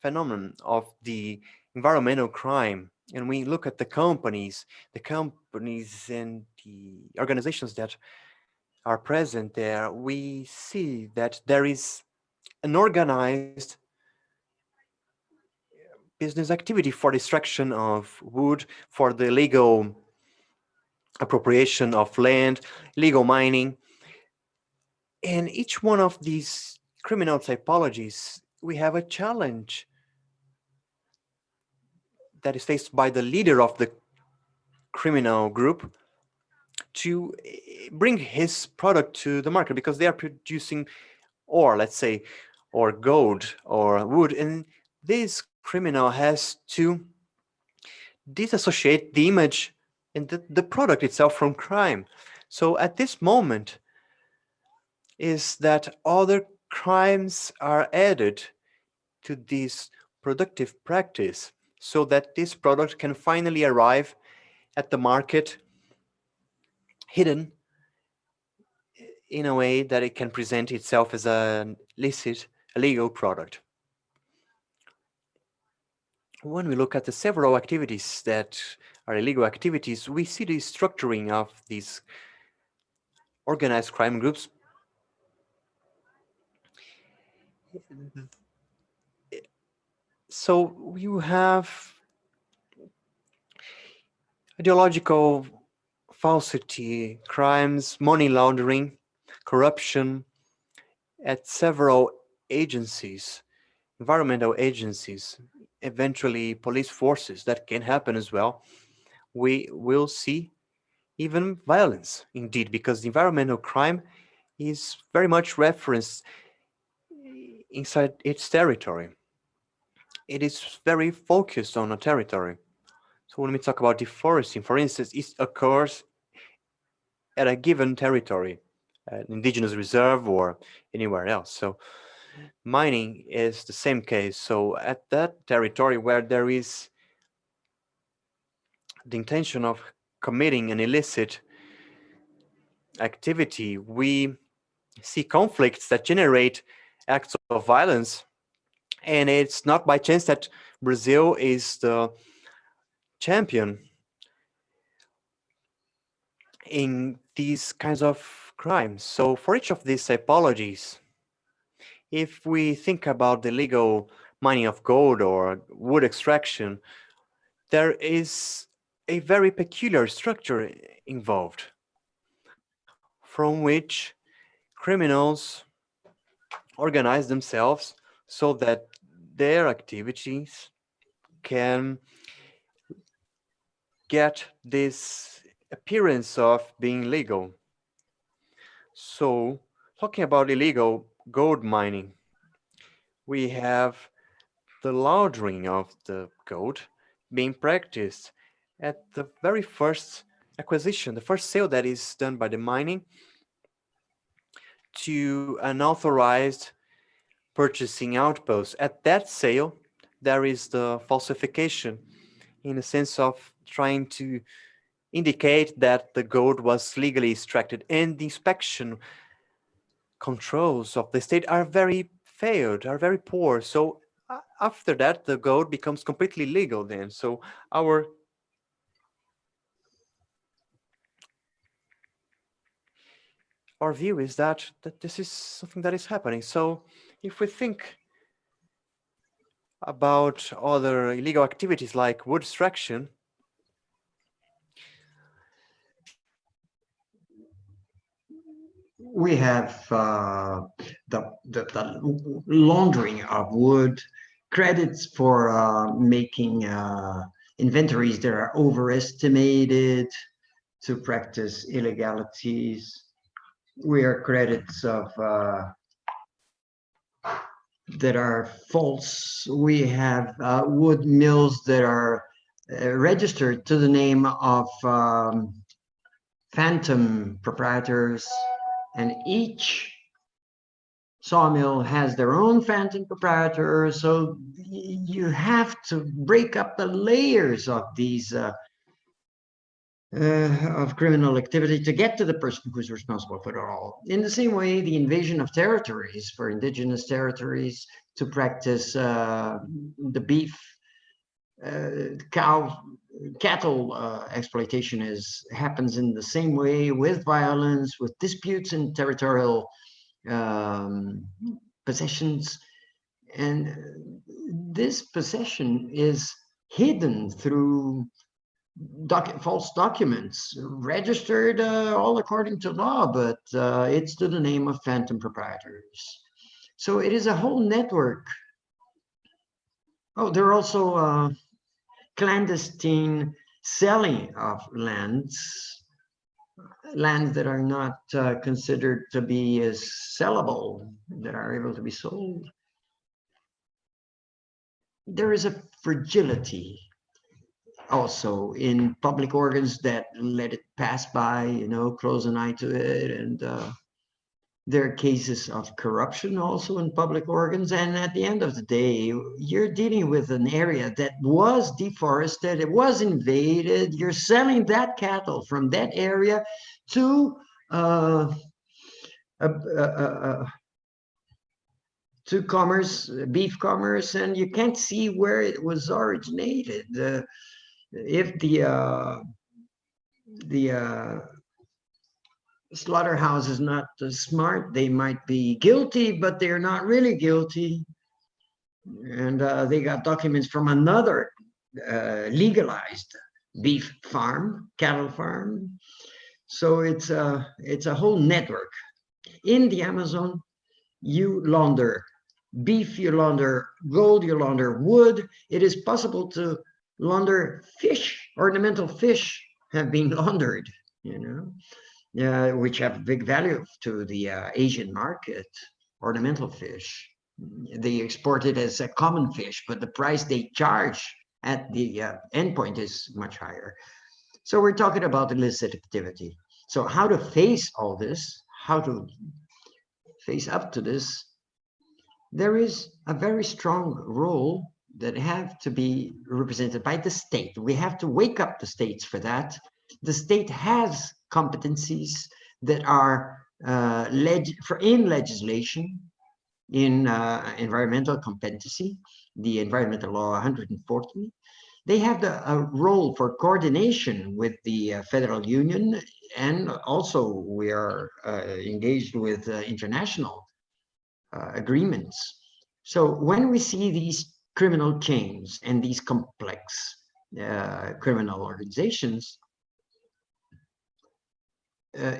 phenomenon of the environmental crime, and we look at the companies and the organizations that are present there, we see that there is an organized business activity for the extraction of wood, for the legal appropriation of land, legal mining. In each one of these criminal typologies, we have a challenge that is faced by the leader of the criminal group to bring his product to the market, because they are producing ore, let's say, or gold or wood, and this criminal has to disassociate the image and the product itself from crime. So at this moment is that other crimes are added to this productive practice so that this product can finally arrive at the market hidden in a way that it can present itself as a licit, a legal product. When we look at the several activities that are illegal activities, we see the structuring of these organized crime groups. So you have ideological falsity, crimes, money laundering, corruption at several agencies, environmental agencies, eventually police forces. That can happen as well. We will see even violence, indeed, because the environmental crime is very much referenced inside its territory. It is very focused on a territory. So when we talk about deforesting, for instance, it occurs at a given territory, an indigenous reserve or anywhere else. So mining is the same case. So at that territory where there is the intention of committing an illicit activity, we see conflicts that generate acts of violence. And it's not by chance that Brazil is the champion in these kinds of crimes. So for each of these typologies, if we think about the legal mining of gold or wood extraction, there is a very peculiar structure involved, from which criminals organize themselves so that their activities can get this appearance of being legal. So, talking about illegal gold mining, we have the laundering of the gold being practiced at the very first acquisition, the first sale that is done by the mining to an authorized purchasing outpost. At that sale, there is the falsification in the sense of trying to indicate that the gold was legally extracted, and the inspection controls of the state are very failed, are very poor. So after that, the gold becomes completely legal then. So our view is that this is something that is happening. So if we think about other illegal activities like wood extraction, we have the laundering of wood, credits for making inventories that are overestimated to practice illegalities. We are credits of that are false. We have wood mills that are registered to the name of phantom proprietors, and each sawmill has their own phantom proprietor. So you have to break up the layers of these of criminal activity to get to the person who's responsible for it all. In the same way, the invasion of territories for indigenous territories to practice the beef, cattle exploitation happens in the same way, with violence, with disputes in territorial possessions. And this possession is hidden through false documents, registered all according to law, but it's to the name of phantom proprietors. So it is a whole network. Oh, there are also clandestine selling of lands that are not considered to be as sellable, that are able to be sold. There is a fragility also in public organs that let it pass by, you know, close an eye to it. And there are cases of corruption also in public organs. And at the end of the day, you're dealing with an area that was deforested, it was invaded, you're selling that cattle from that area to commerce, beef commerce, and you can't see where it was originated. If the slaughterhouse is not smart, they might be guilty, but they're not really guilty. And they got documents from another legalized beef farm, cattle farm. So it's a whole network. In the Amazon, you launder beef, you launder gold, you launder wood. It is possible to launder fish. Ornamental fish have been laundered, you know, which have big value to the Asian market. Ornamental fish, they export it as a common fish, but the price they charge at the endpoint is much higher. So we're talking about illicit activity. So how to face all this, how to face up to this, there is a very strong role that have to be represented by the state. We have to wake up the states for that. The state has competencies that are in legislation, in environmental competency, the Environmental Law 140. They have a role for coordination with the federal union, and also we are engaged with international agreements. So when we see these criminal chains and these complex criminal organizations,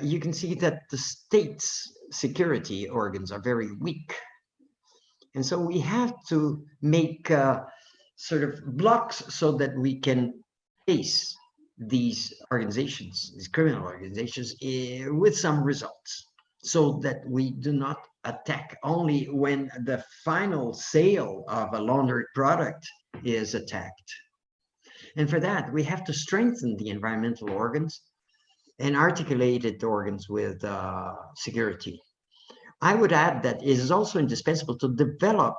you can see that the state's security organs are very weak. And so we have to make sort of blocks so that we can face these organizations, these criminal organizations, with some results, so that we do not attack only when the final sale of a laundered product is attacked. And for that, we have to strengthen the environmental organs and articulated organs with security. I would add that it is also indispensable to develop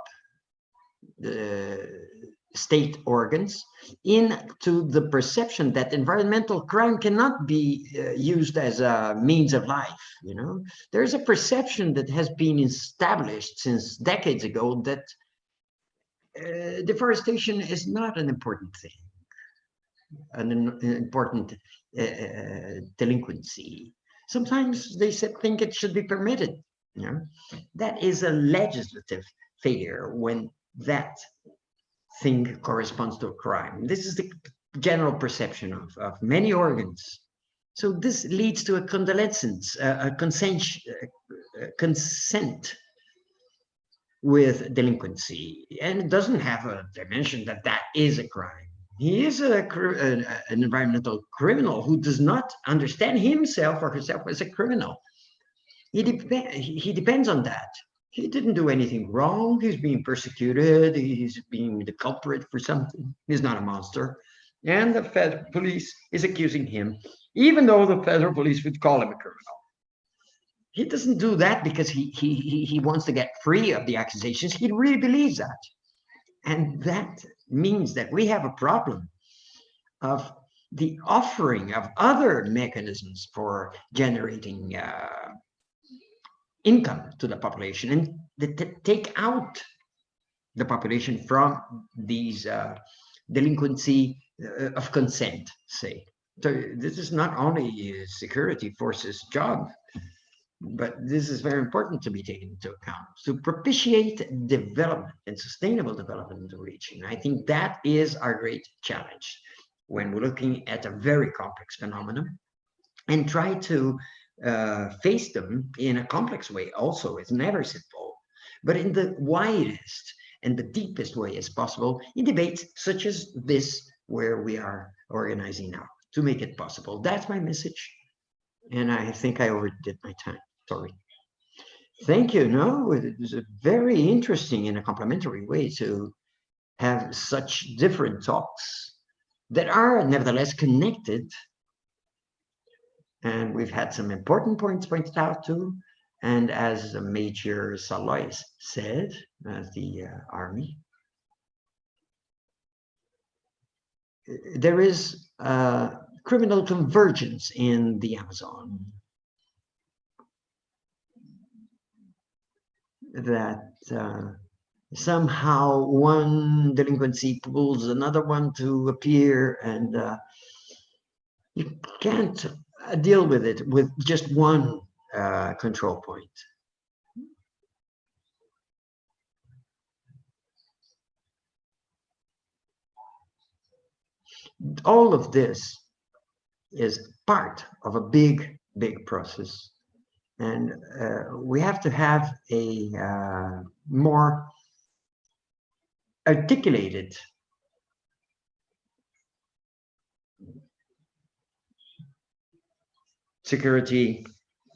the state organs into the perception that environmental crime cannot be used as a means of life. You know, there's a perception that has been established since decades ago that deforestation is not an important thing, an important delinquency. Sometimes they think it should be permitted. You know, that is a legislative failure when that thing corresponds to a crime. This is the general perception of many organs. So this leads to a convalescence, a consent with delinquency, and it doesn't have a dimension that that is a crime. He is an environmental criminal who does not understand himself or herself as a criminal. He depends on that. He didn't do anything wrong. He's being persecuted. He's being the culprit for something. He's not a monster. And the federal police is accusing him, even though the federal police would call him a criminal. He doesn't do that because he wants to get free of the accusations. He really believes that. And that means that we have a problem of the offering of other mechanisms for generating income to the population, and take out the population from these delinquency of consent, say. So this is not only security forces' job, but this is very important to be taken into account, to propitiate development and sustainable development in the region. I think that is our great challenge when we're looking at a very complex phenomenon, and try to face them in a complex way also. It's never simple, but in the widest and the deepest way as possible, in debates such as this, where we are organizing now, to make it possible. That's my message. And I think I overdid my time. Sorry. Thank you. No, it was a very interesting in a complementary way to have such different talks that are nevertheless connected. And we've had some important points pointed out too. And as Major Salois said, as the Army, there is criminal convergence in the Amazon. That somehow one delinquency pulls another one to appear, and you can't deal with it with just one control point. All of this is part of a big, big process. And we have to have a more articulated security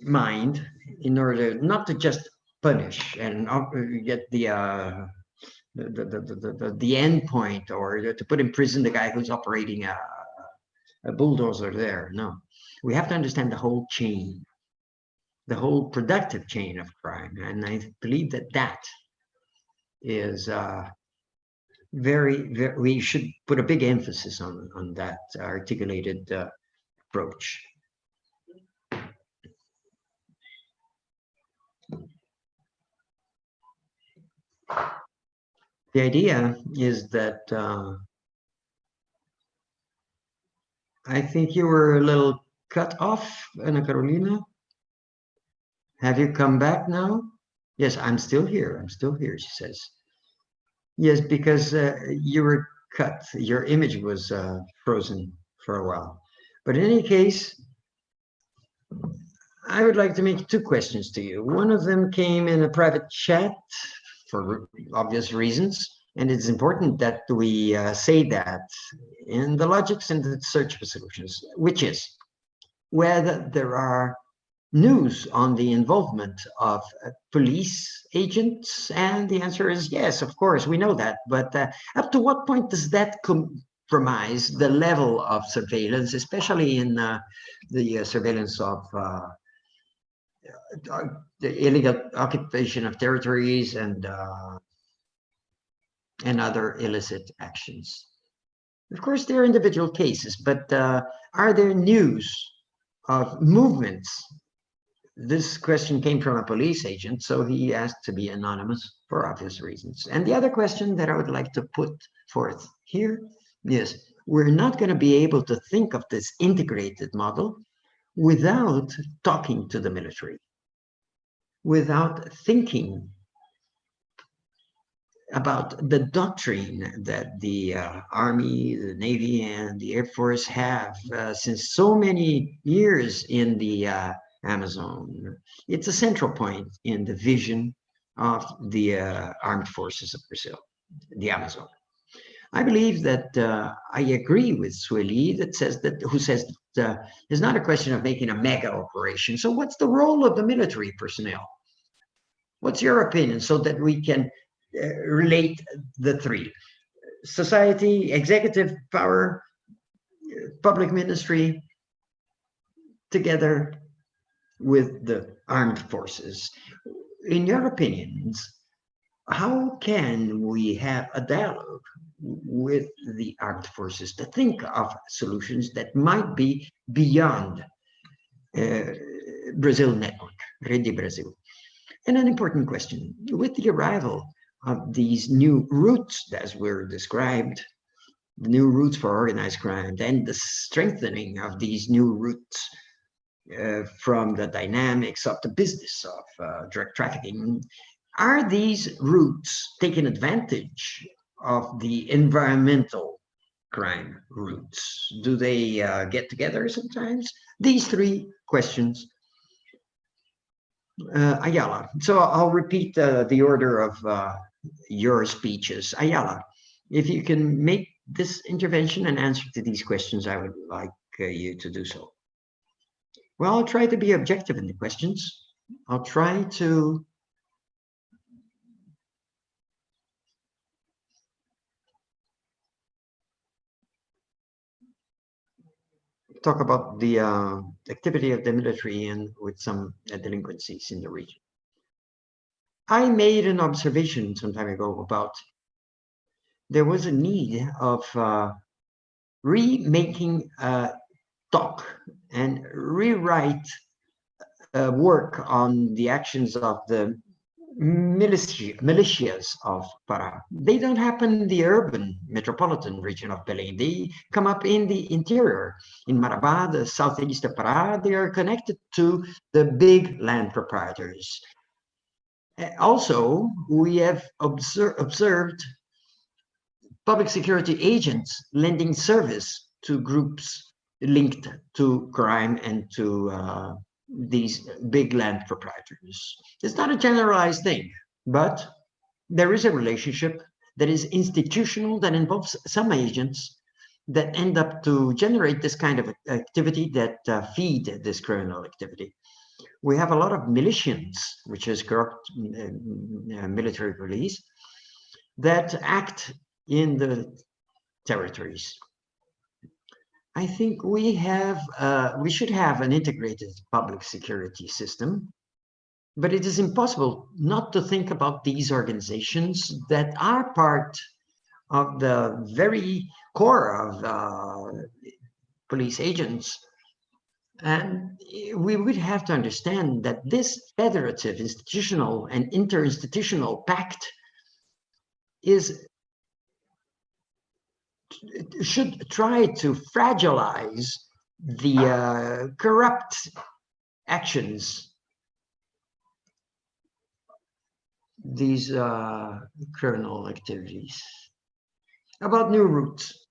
mind in order not to just punish and get the end point, or to put in prison the guy who's operating a bulldozer there. No, we have to understand the whole chain, the whole productive chain of crime. And I believe that that is we should put a big emphasis on that articulated approach. The idea is that I think you were a little cut off, Ana Carolina. Have you come back now? Yes, I'm still here. I'm still here, she says. Yes, because you were cut. Your image was frozen for a while. But in any case, I would like to make two questions to you. One of them came in a private chat for obvious reasons. And it's important that we say that in the logics and the search for solutions, which is whether there are news on the involvement of police agents. And the answer is yes, of course, we know that. But up to what point does that compromise the level of surveillance, especially in the surveillance of the illegal occupation of territories and other illicit actions? Of course, there are individual cases, but are there news of movements? This question came from a police agent, so he asked to be anonymous for obvious reasons. And the other question that I would like to put forth here is, we're not going to be able to think of this integrated model without talking to the military, without thinking about the doctrine that the Army, the Navy, and the Air Force have since so many years in the Amazon. It's a central point in the vision of the armed forces of Brazil, the Amazon. I believe that I agree with Sueli who says that it's not a question of making a mega operation. So what's the role of the military personnel? What's your opinion, so that we can relate the three? Society, executive power, public ministry, together with the armed forces. In your opinions, how can we have a dialogue with the armed forces to think of solutions that might be beyond Brazil network, Rede Brasil? And an important question, with the arrival of these new routes, as were described, the new routes for organized crime, and the strengthening of these new routes from the dynamics of the business of drug trafficking, are these routes taking advantage of the environmental crime routes? Do they get together sometimes? These three questions. Aiala. So I'll repeat the order of your speeches. Aiala, if you can make this intervention and answer to these questions, I would like you to do so. Well, I'll try to be objective in the questions. I'll try to talk about the activity of the military and with some delinquencies in the region. I made an observation some time ago about there was a need of remaking talk and rewrite work on the actions of the militias of Pará. They don't happen in the urban metropolitan region of Belém. They come up in the interior, in Marabá, the southeast of Pará. They are connected to the big land proprietors. Also, we have observed public security agents lending service to groups linked to crime and to these big land proprietors. It's not a generalized thing, but there is a relationship that is institutional, that involves some agents that end up to generate this kind of activity that feed this criminal activity. We have a lot of militians, which is corrupt military police, that act in the territories. I think we should have an integrated public security system, but it is impossible not to think about these organizations that are part of the very core of police agents. And we would have to understand that this federative, institutional, and interinstitutional pact should try to fragilize the corrupt actions, these criminal activities. About new routes,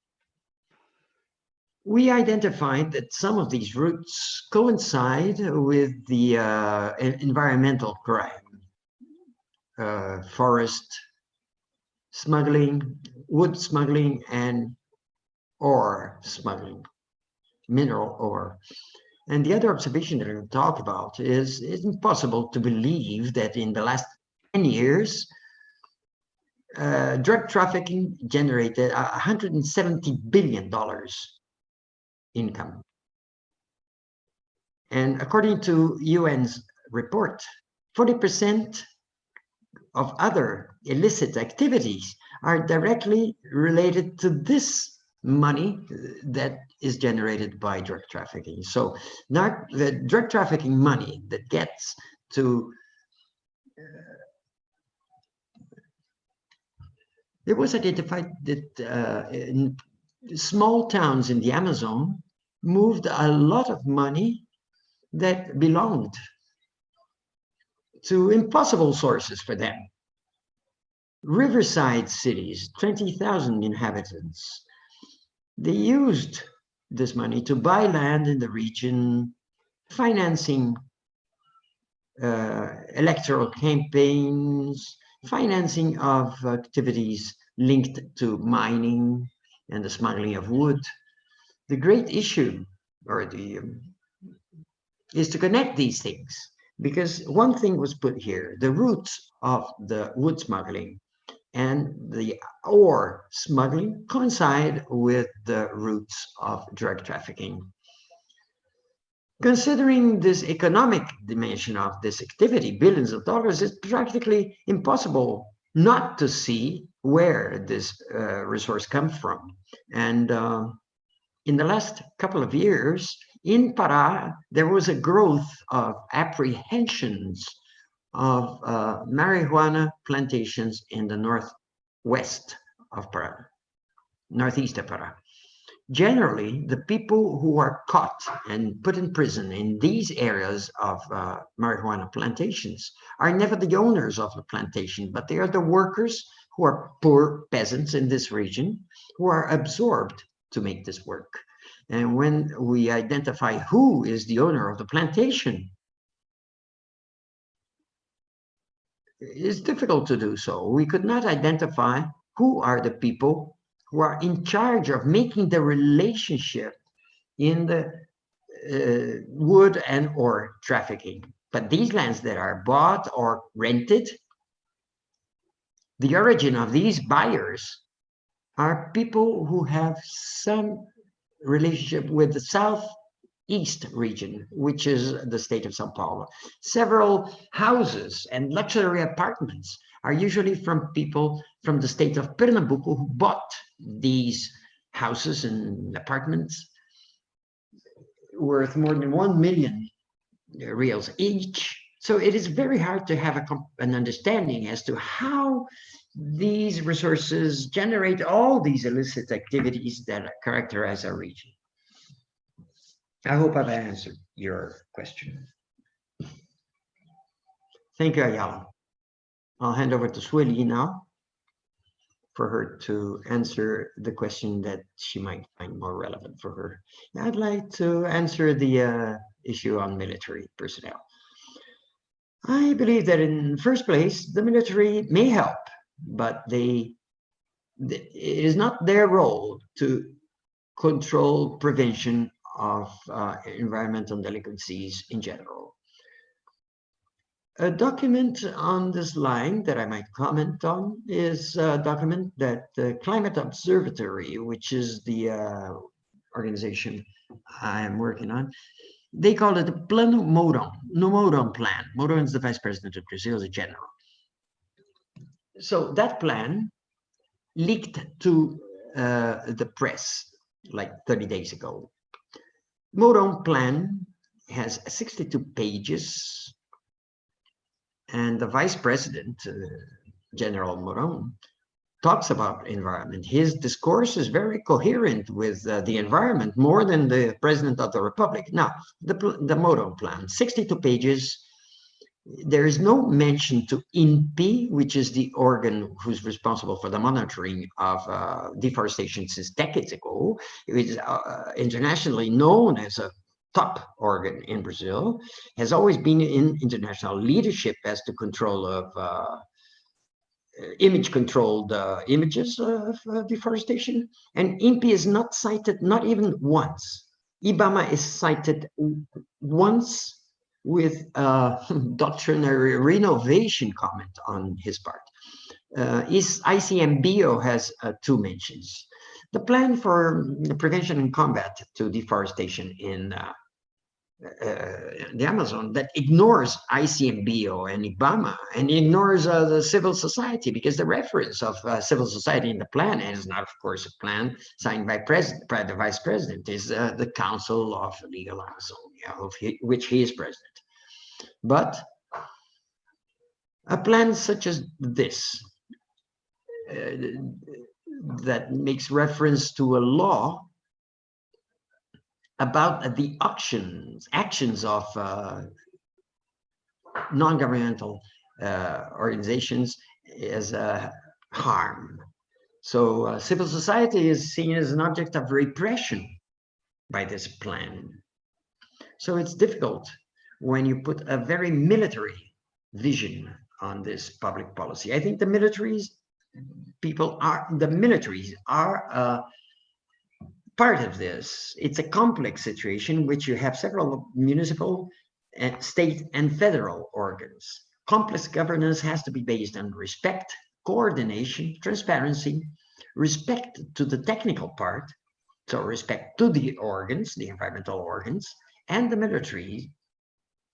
we identified that some of these routes coincide with the environmental crime, forest smuggling, wood smuggling, and ore smuggling, mineral ore. And the other observation that I'm going to talk about is it's impossible to believe that in the last 10 years, drug trafficking generated $170 billion income. And according to UN's report, 40% of other illicit activities are directly related to this money that is generated by drug trafficking. So the drug trafficking money that gets to it was identified that in small towns in the Amazon moved a lot of money that belonged to impossible sources for them. Riverside cities, 20,000 inhabitants, they used this money to buy land in the region, financing electoral campaigns, financing of activities linked to mining and the smuggling of wood. The great issue is to connect these things. because one thing was put here: the roots of the wood smuggling and the ore smuggling coincide with the roots of drug trafficking. Considering this economic dimension of this activity, billions of dollars, it's practically impossible not to see where this resource comes from. And in the last couple of years, in Pará, there was a growth of apprehensions of marijuana plantations in the northwest of Pará, northeast of Pará. Generally, the people who are caught and put in prison in these areas of marijuana plantations are never the owners of the plantation, but they are the workers who are poor peasants in this region who are absorbed to make this work. And when we identify who is the owner of the plantation, it's difficult to do so. We could not identify who are the people who are in charge of making the relationship in the wood and ore trafficking. But these lands that are bought or rented, the origin of these buyers are people who have some relationship with the southeast region, which is the state of São Paulo. Several houses and luxury apartments are usually from people from the state of Pernambuco who bought these houses and apartments worth more than 1 million reals each. So it is very hard to have an understanding as to how these resources generate all these illicit activities that characterize our region. I hope I've answered your question. Thank you, Aiala. I'll hand over to Sueli now for her to answer the question that she might find more relevant for her. I'd like to answer the issue on military personnel. I believe that in first place, the military may help, but it is not their role to control prevention of environmental delinquencies in general. A document on this line that I might comment on is a document that the Climate Observatory, which is the organization I am working on, they call it the Plano Mourão, no Mourão plan. Mourão is the vice president of Brazil, the general. So that plan leaked to the press like 30 days ago. Mourão plan has 62 pages, and the vice president, General Mourão, talks about environment. His discourse is very coherent with the environment, more than the president of the republic. Now, the Mourão plan, 62 pages. There is no mention to INPE, which is the organ who's responsible for the monitoring of deforestation since decades ago. It is internationally known as a top organ in Brazil, has always been in international leadership as to control of image-controlled images of deforestation. And INPE is not cited, not even once. Ibama is cited once with a doctrinary renovation comment on his part. ICMBio has 2 mentions. The plan for the prevention and combat to deforestation in the Amazon that ignores ICMBio and Ibama and ignores the civil society, because the reference of civil society in the plan is not, of course, a plan signed by the vice president, is the Council of Legal Amazonia, of which he is president. But a plan such as this that makes reference to a law about the actions of non-governmental organizations is harm. So civil society is seen as an object of repression by this plan. So it's difficult when you put a very military vision on this public policy. I think the militaries are part of this. It's a complex situation in which you have several municipal and state and federal organs. Complex governance has to be based on respect, coordination, transparency, respect to the technical part, so respect to the organs, the environmental organs, and the military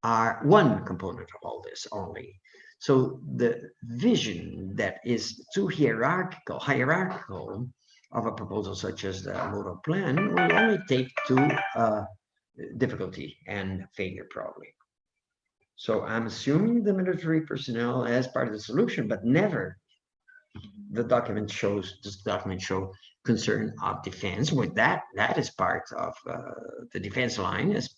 are one component of all this only. So the vision that is too hierarchical of a proposal such as the model plan will only take to difficulty and failure probably. So I'm assuming the military personnel as part of the solution, but never the document shows, this document show concern of defense. With that is part of the defense line, is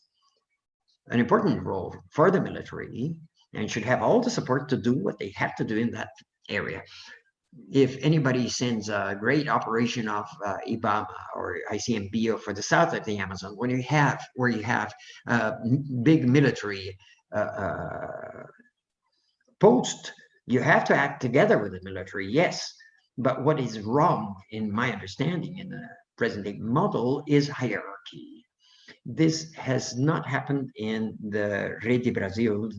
an important role for the military and should have all the support to do what they have to do in that area. If anybody sends a great operation of Ibama or ICMBio for the south of the Amazon, where you have big military post, you have to act together with the military, yes. But what is wrong, in my understanding, in the present-day model is hierarchy. This has not happened in the Rede Brasil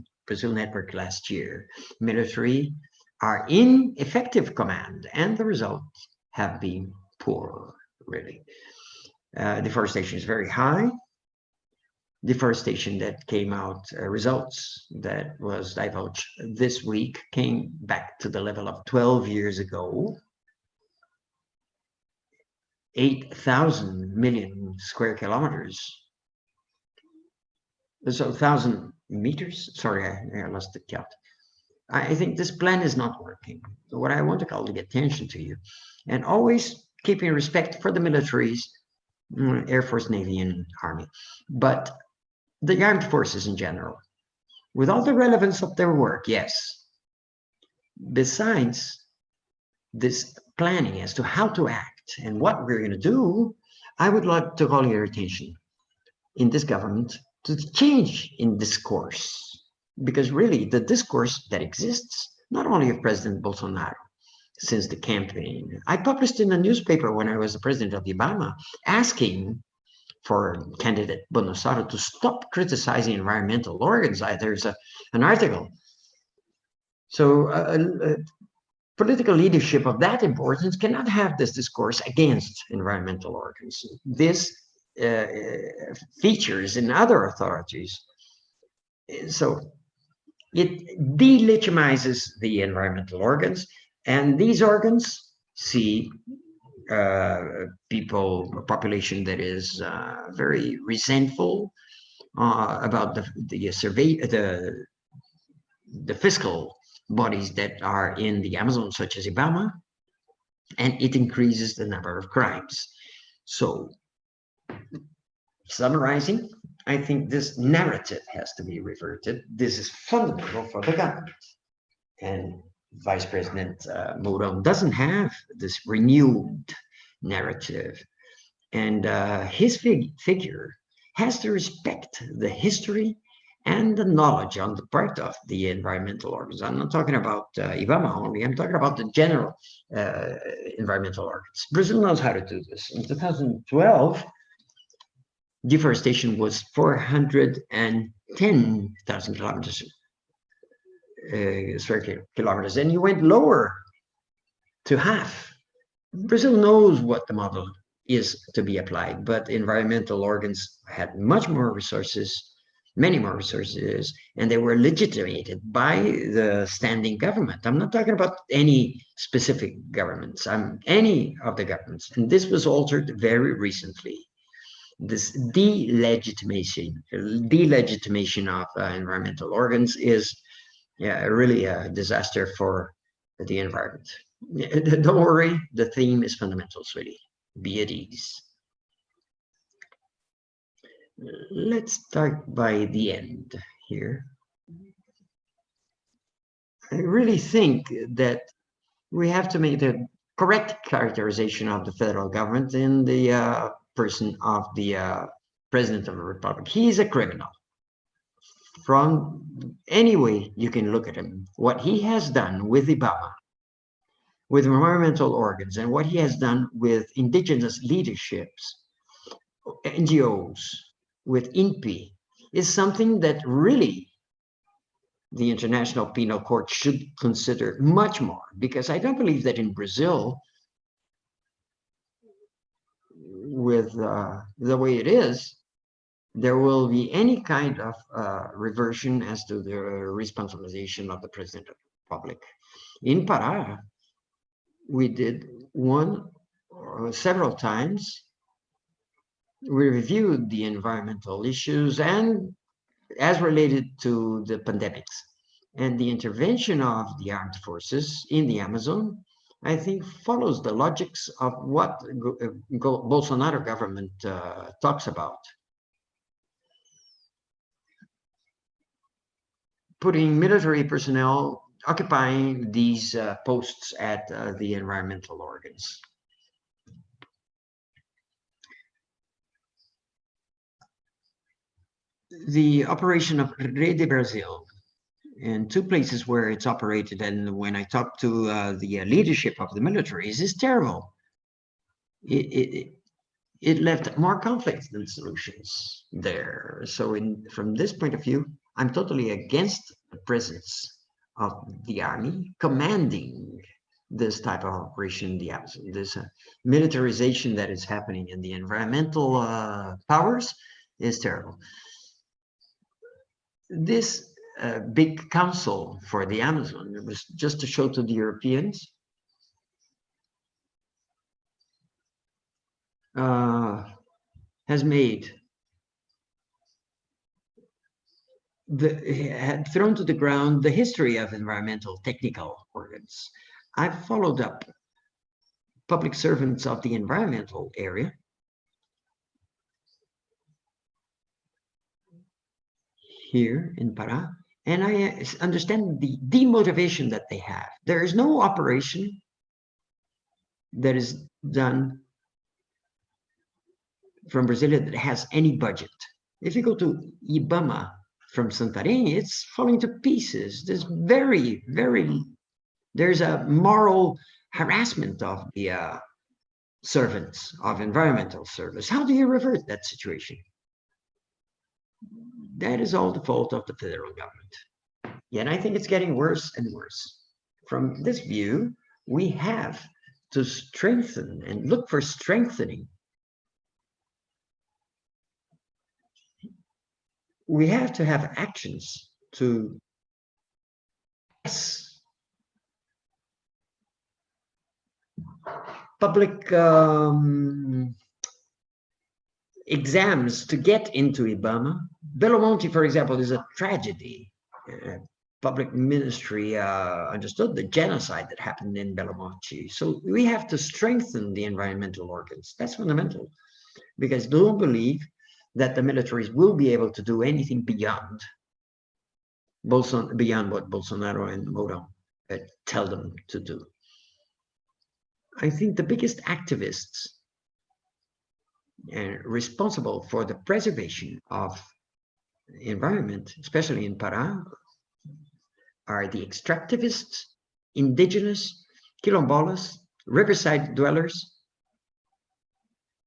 network last year. Military are in effective command, and the results have been poor, really. Deforestation is very high. Deforestation that came out, results that was divulged this week came back to the level of 12 years ago. 8,000 million square kilometers. So 1,000 meters. Sorry, I lost the count. I think this plan is not working. What I want to call the attention to you, and always keeping respect for the militaries, Air Force, Navy, and Army, but the armed forces in general, with all the relevance of their work, yes. Besides this planning as to how to act and what we're going to do, I would like to call your attention in this government to the change in discourse, because really the discourse that exists, not only of President Bolsonaro since the campaign. I published in a newspaper when I was the president of Ibama, asking for candidate Bonosaro to stop criticizing environmental organs. There's an article. So political leadership of that importance cannot have this discourse against environmental organs. This features in other authorities. So it delegitimizes the environmental organs, and these organs see a population that is very resentful about the fiscal bodies that are in the Amazon, such as Ibama, and it increases the number of crimes. So, summarizing, I think this narrative has to be reverted. This is fundamental for the government. And Vice President Mourão doesn't have this renewed narrative. And his figure has to respect the history and the knowledge on the part of the environmental organs. I'm not talking about Ibama only, I'm talking about the general environmental organs. Brazil knows how to do this. In 2012, deforestation was 410,000 square kilometers, and you went lower to half. Brazil knows what the model is to be applied, but environmental organs had much more resources, many more resources, and they were legitimated by the standing government. I'm not talking about any specific governments, any of the governments, and this was altered very recently. This delegitimation of environmental organs is really a disaster for the environment. Don't worry, the theme is fundamental, sweetie. Be at ease. Let's start by the end here. I really think that we have to make the correct characterization of the federal government in the person of the President of the Republic. He is a criminal. From any way you can look at him, what he has done with Ibama, with environmental organs, and what he has done with indigenous leaderships, NGOs, with INPI, is something that really the International Penal Court should consider much more, because I don't believe that in Brazil, with the way it is, there will be any kind of reversion as to the responsabilization of the President of the Republic. In Pará, we did one or several times. We reviewed the environmental issues and as related to the pandemics and the intervention of the armed forces in the Amazon, I think follows the logics of what Bolsonaro government talks about. Putting military personnel occupying these posts at the environmental organs. The operation of Rede Brasil in two places where it's operated, and when I talk to the leadership of the militaries, is terrible. It left more conflicts than solutions there. So from this point of view, I'm totally against the presence of the army commanding this type of operation in the Amazon. This militarization that is happening in the environmental powers is terrible. This big council for the Amazon, it was just to show to the Europeans has made had thrown to the ground the history of environmental technical organs. I've followed up public servants of the environmental area here in Pará, and I understand the demotivation that they have. There is no operation that is done from Brazil that has any budget. If you go to Ibama from Santarém, it's falling to pieces. There's a moral harassment of the servants of environmental service. How do you revert that situation? That is all the fault of the federal government. Yeah, and I think it's getting worse and worse. From this view, we have to strengthen and look for strengthening. We have to have actions to public exams to get into Ibama. Belo Monte, for example, is a tragedy. Public ministry understood the genocide that happened in Belo Monte. So we have to strengthen the environmental organs. That's fundamental, because don't believe that the militaries will be able to do anything beyond what Bolsonaro and Mourão tell them to do. I think the biggest activists responsible for the preservation of environment, especially in Pará, are the extractivists, indigenous, quilombolas, riverside dwellers,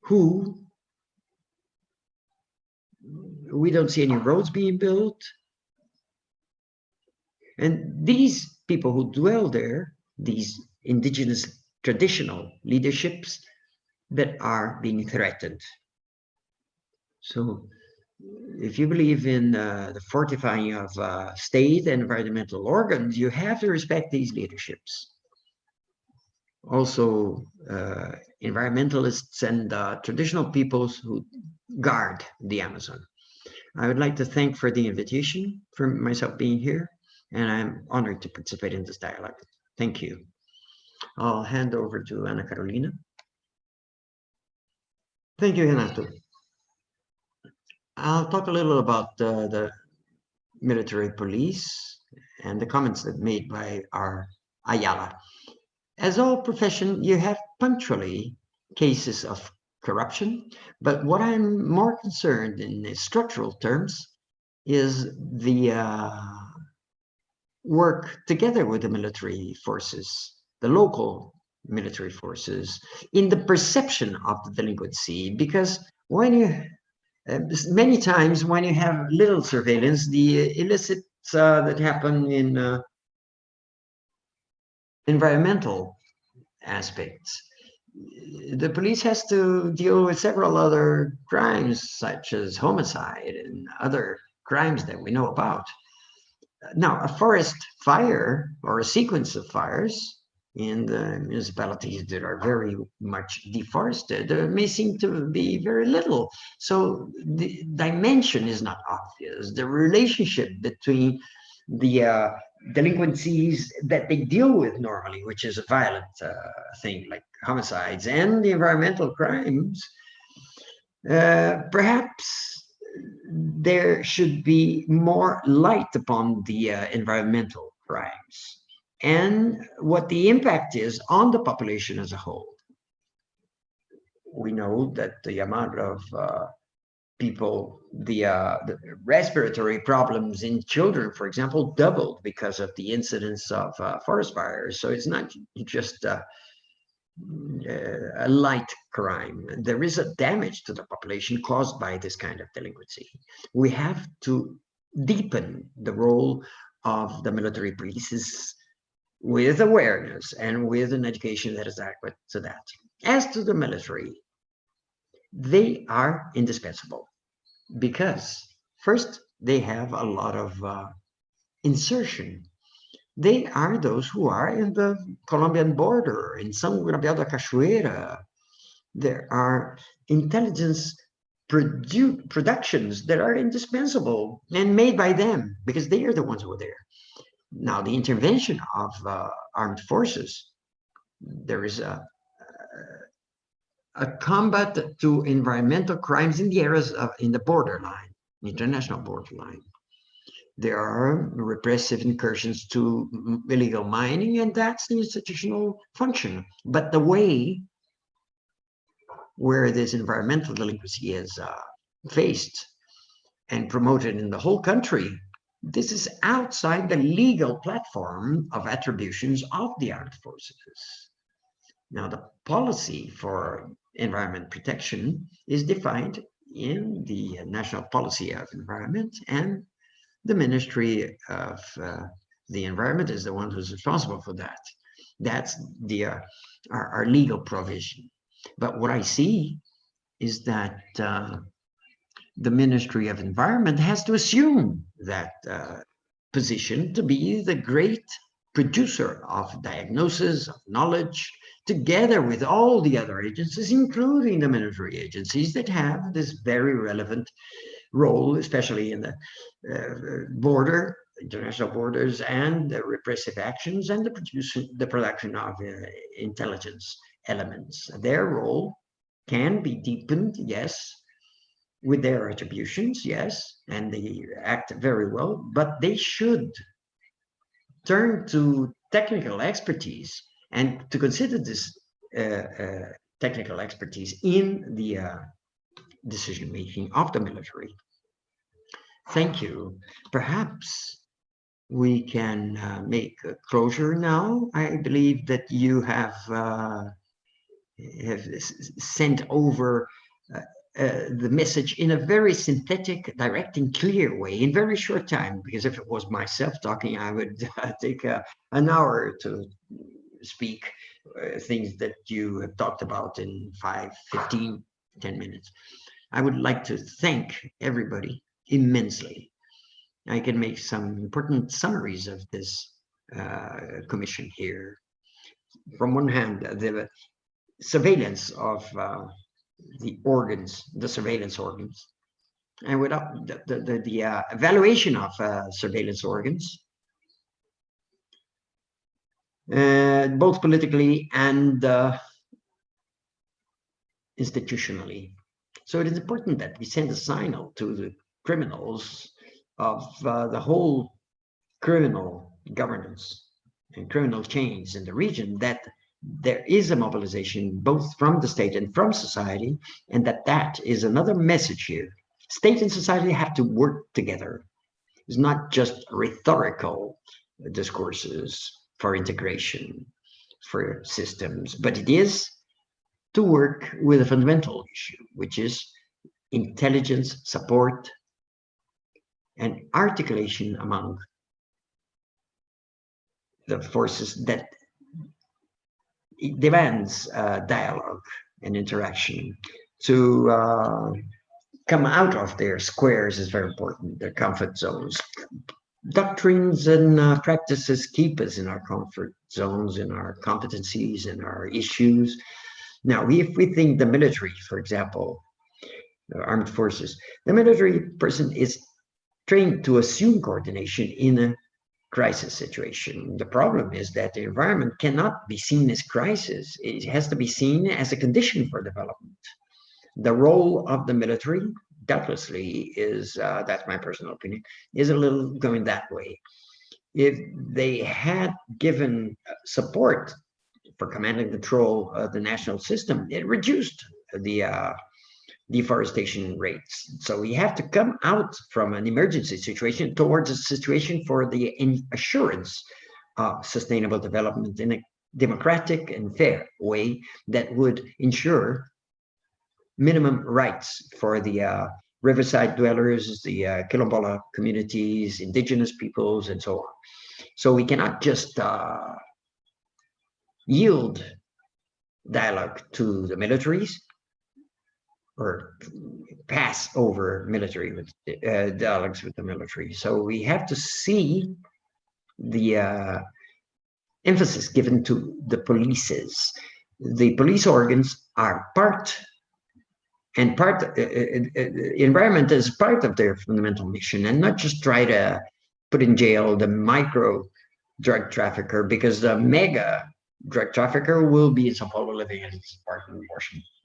who we don't see any roads being built. And these people who dwell there, these indigenous traditional leaderships that are being threatened. So if you believe in the fortifying of state and environmental organs, you have to respect these leaderships. Also, environmentalists and traditional peoples who guard the Amazon. I would like to thank for the invitation, for myself being here, and I'm honored to participate in this dialogue. Thank you. I'll hand over to Ana Carolina. Thank you, Renato. I'll talk a little about the military police and the comments that made by our Aiala. As all profession, you have punctually cases of corruption, but what I'm more concerned in structural terms is the work together with the military forces, the local military forces, in the perception of the delinquency. Because when you Many times when you have little surveillance, the illicits that happen in environmental aspects, the police has to deal with several other crimes, such as homicide and other crimes that we know about. Now, a forest fire or a sequence of fires in the municipalities that are very much deforested may seem to be very little. So the dimension is not obvious. The relationship between the delinquencies that they deal with normally, which is a violent thing like homicides, and the environmental crimes, perhaps there should be more light upon the environmental crimes and what the impact is on the population as a whole. We know that the amount of people, the respiratory problems in children, for example, doubled because of the incidence of forest fires. So it's not just a light crime. There is a damage to the population caused by this kind of delinquency. We have to deepen the role of the military police with awareness and with an education that is adequate to that. As to the military, they are indispensable because first, they have a lot of insertion. They are those who are in the Colombian border, in São Gabriel da Cachoeira. There are intelligence productions that are indispensable and made by them because they are the ones who are there. Now, the intervention of armed forces, there is a combat to environmental crimes in the areas of, in the borderline, international borderline. There are repressive incursions to illegal mining, and that's the institutional function. But the way where this environmental delinquency is faced and promoted in the whole country, this is outside the legal platform of attributions of the armed forces. Now, the policy for environment protection is defined in the National Policy of Environment, and the Ministry of the Environment is the one who's responsible for that. That's the our legal provision. But what I see is that the Ministry of Environment has to assume that position to be the great producer of diagnosis, of knowledge, together with all the other agencies, including the military agencies that have this very relevant role, especially in the border, international borders, and the repressive actions and the production of intelligence elements. Their role can be deepened, yes, with their attributions, yes, and they act very well, but they should turn to technical expertise and to consider this technical expertise in the decision-making of the military. Thank you. Perhaps we can make a closure now. I believe that you have sent over the message in a very synthetic, direct, and clear way in very short time, because if it was myself talking, I would take an hour to speak things that you have talked about in 5, 15, 10 minutes. I would like to thank everybody immensely. I can make some important summaries of this commission here. From one hand, the surveillance of the organs, the surveillance organs, and without the evaluation of surveillance organs, both politically and institutionally. So it is important that we send a signal to the criminals of the whole criminal governance and criminal chains in the region that there is a mobilization both from the state and from society, and that is another message here. State and society have to work together. It's not just rhetorical discourses for integration, for systems, but it is to work with a fundamental issue, which is intelligence support, and articulation among the forces that it demands dialogue and interaction. To come out of their squares is very important, their comfort zones. Doctrines and practices keep us in our comfort zones, in our competencies, in our issues. Now, if we think the military, for example, the armed forces, the military person is trained to assume coordination in a crisis situation. The problem is that the environment cannot be seen as crisis. It has to be seen as a condition for development. The role of the military, doubtlessly, is, that's my personal opinion, is a little going that way. If they had given support for command and control of the national system, it reduced the deforestation rates. So we have to come out from an emergency situation towards a situation for the assurance of sustainable development in a democratic and fair way that would ensure minimum rights for the riverside dwellers, the Quilombola communities, indigenous peoples, and so on. So we cannot just yield dialogue to the militaries or pass over military with dialogues with the military. So we have to see the emphasis given to the polices. The police organs are part, and environment is part of their fundamental mission, and not just try to put in jail the micro drug trafficker, because the mega drug trafficker will be in Sao Paulo living in his apartment,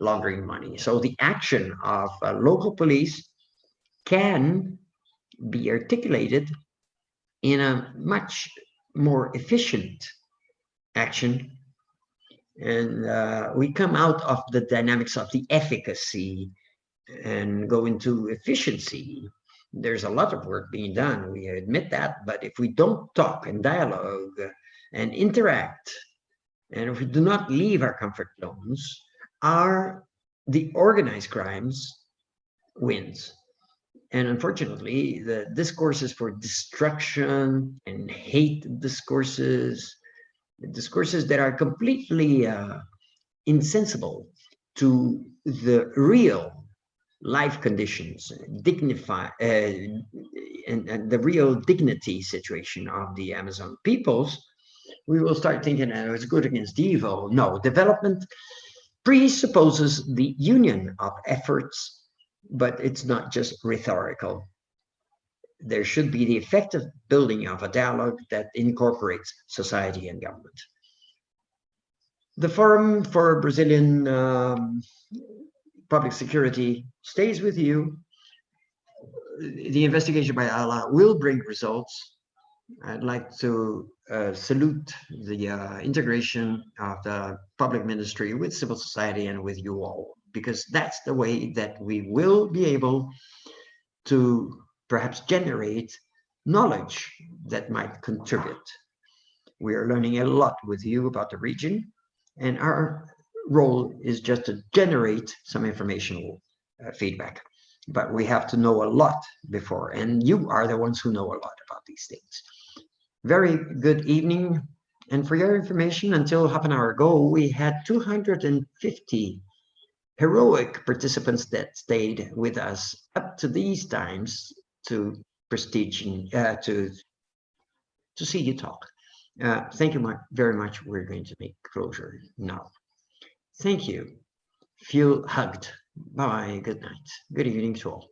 laundering money. So the action of local police can be articulated in a much more efficient action. And we come out of the dynamics of the efficacy and go into efficiency. There's a lot of work being done, we admit that, but if we don't talk and dialogue and interact, and if we do not leave our comfort zones, the organized crimes wins. And unfortunately, the discourses for destruction and hate discourses that are completely insensible to the real life conditions, and the real dignity situation of the Amazon peoples, we will start thinking that it's good against evil. No, development presupposes the union of efforts, but it's not just rhetorical. There should be the effective building of a dialogue that incorporates society and government. The Forum for Brazilian Public Security stays with you. The investigation by Aiala will bring results. I'd like to salute the integration of the public ministry with civil society and with you all, because that's the way that we will be able to perhaps generate knowledge that might contribute. We are learning a lot with you about the region, and our role is just to generate some informational feedback. But we have to know a lot before, and you are the ones who know a lot about these things. Very good evening. And for your information, until half an hour ago, we had 250 heroic participants that stayed with us up to these times to prestige to see you talk. Thank you very much. We're going to make closure now. Thank you. Feel hugged. Bye. Good night. Good evening to all.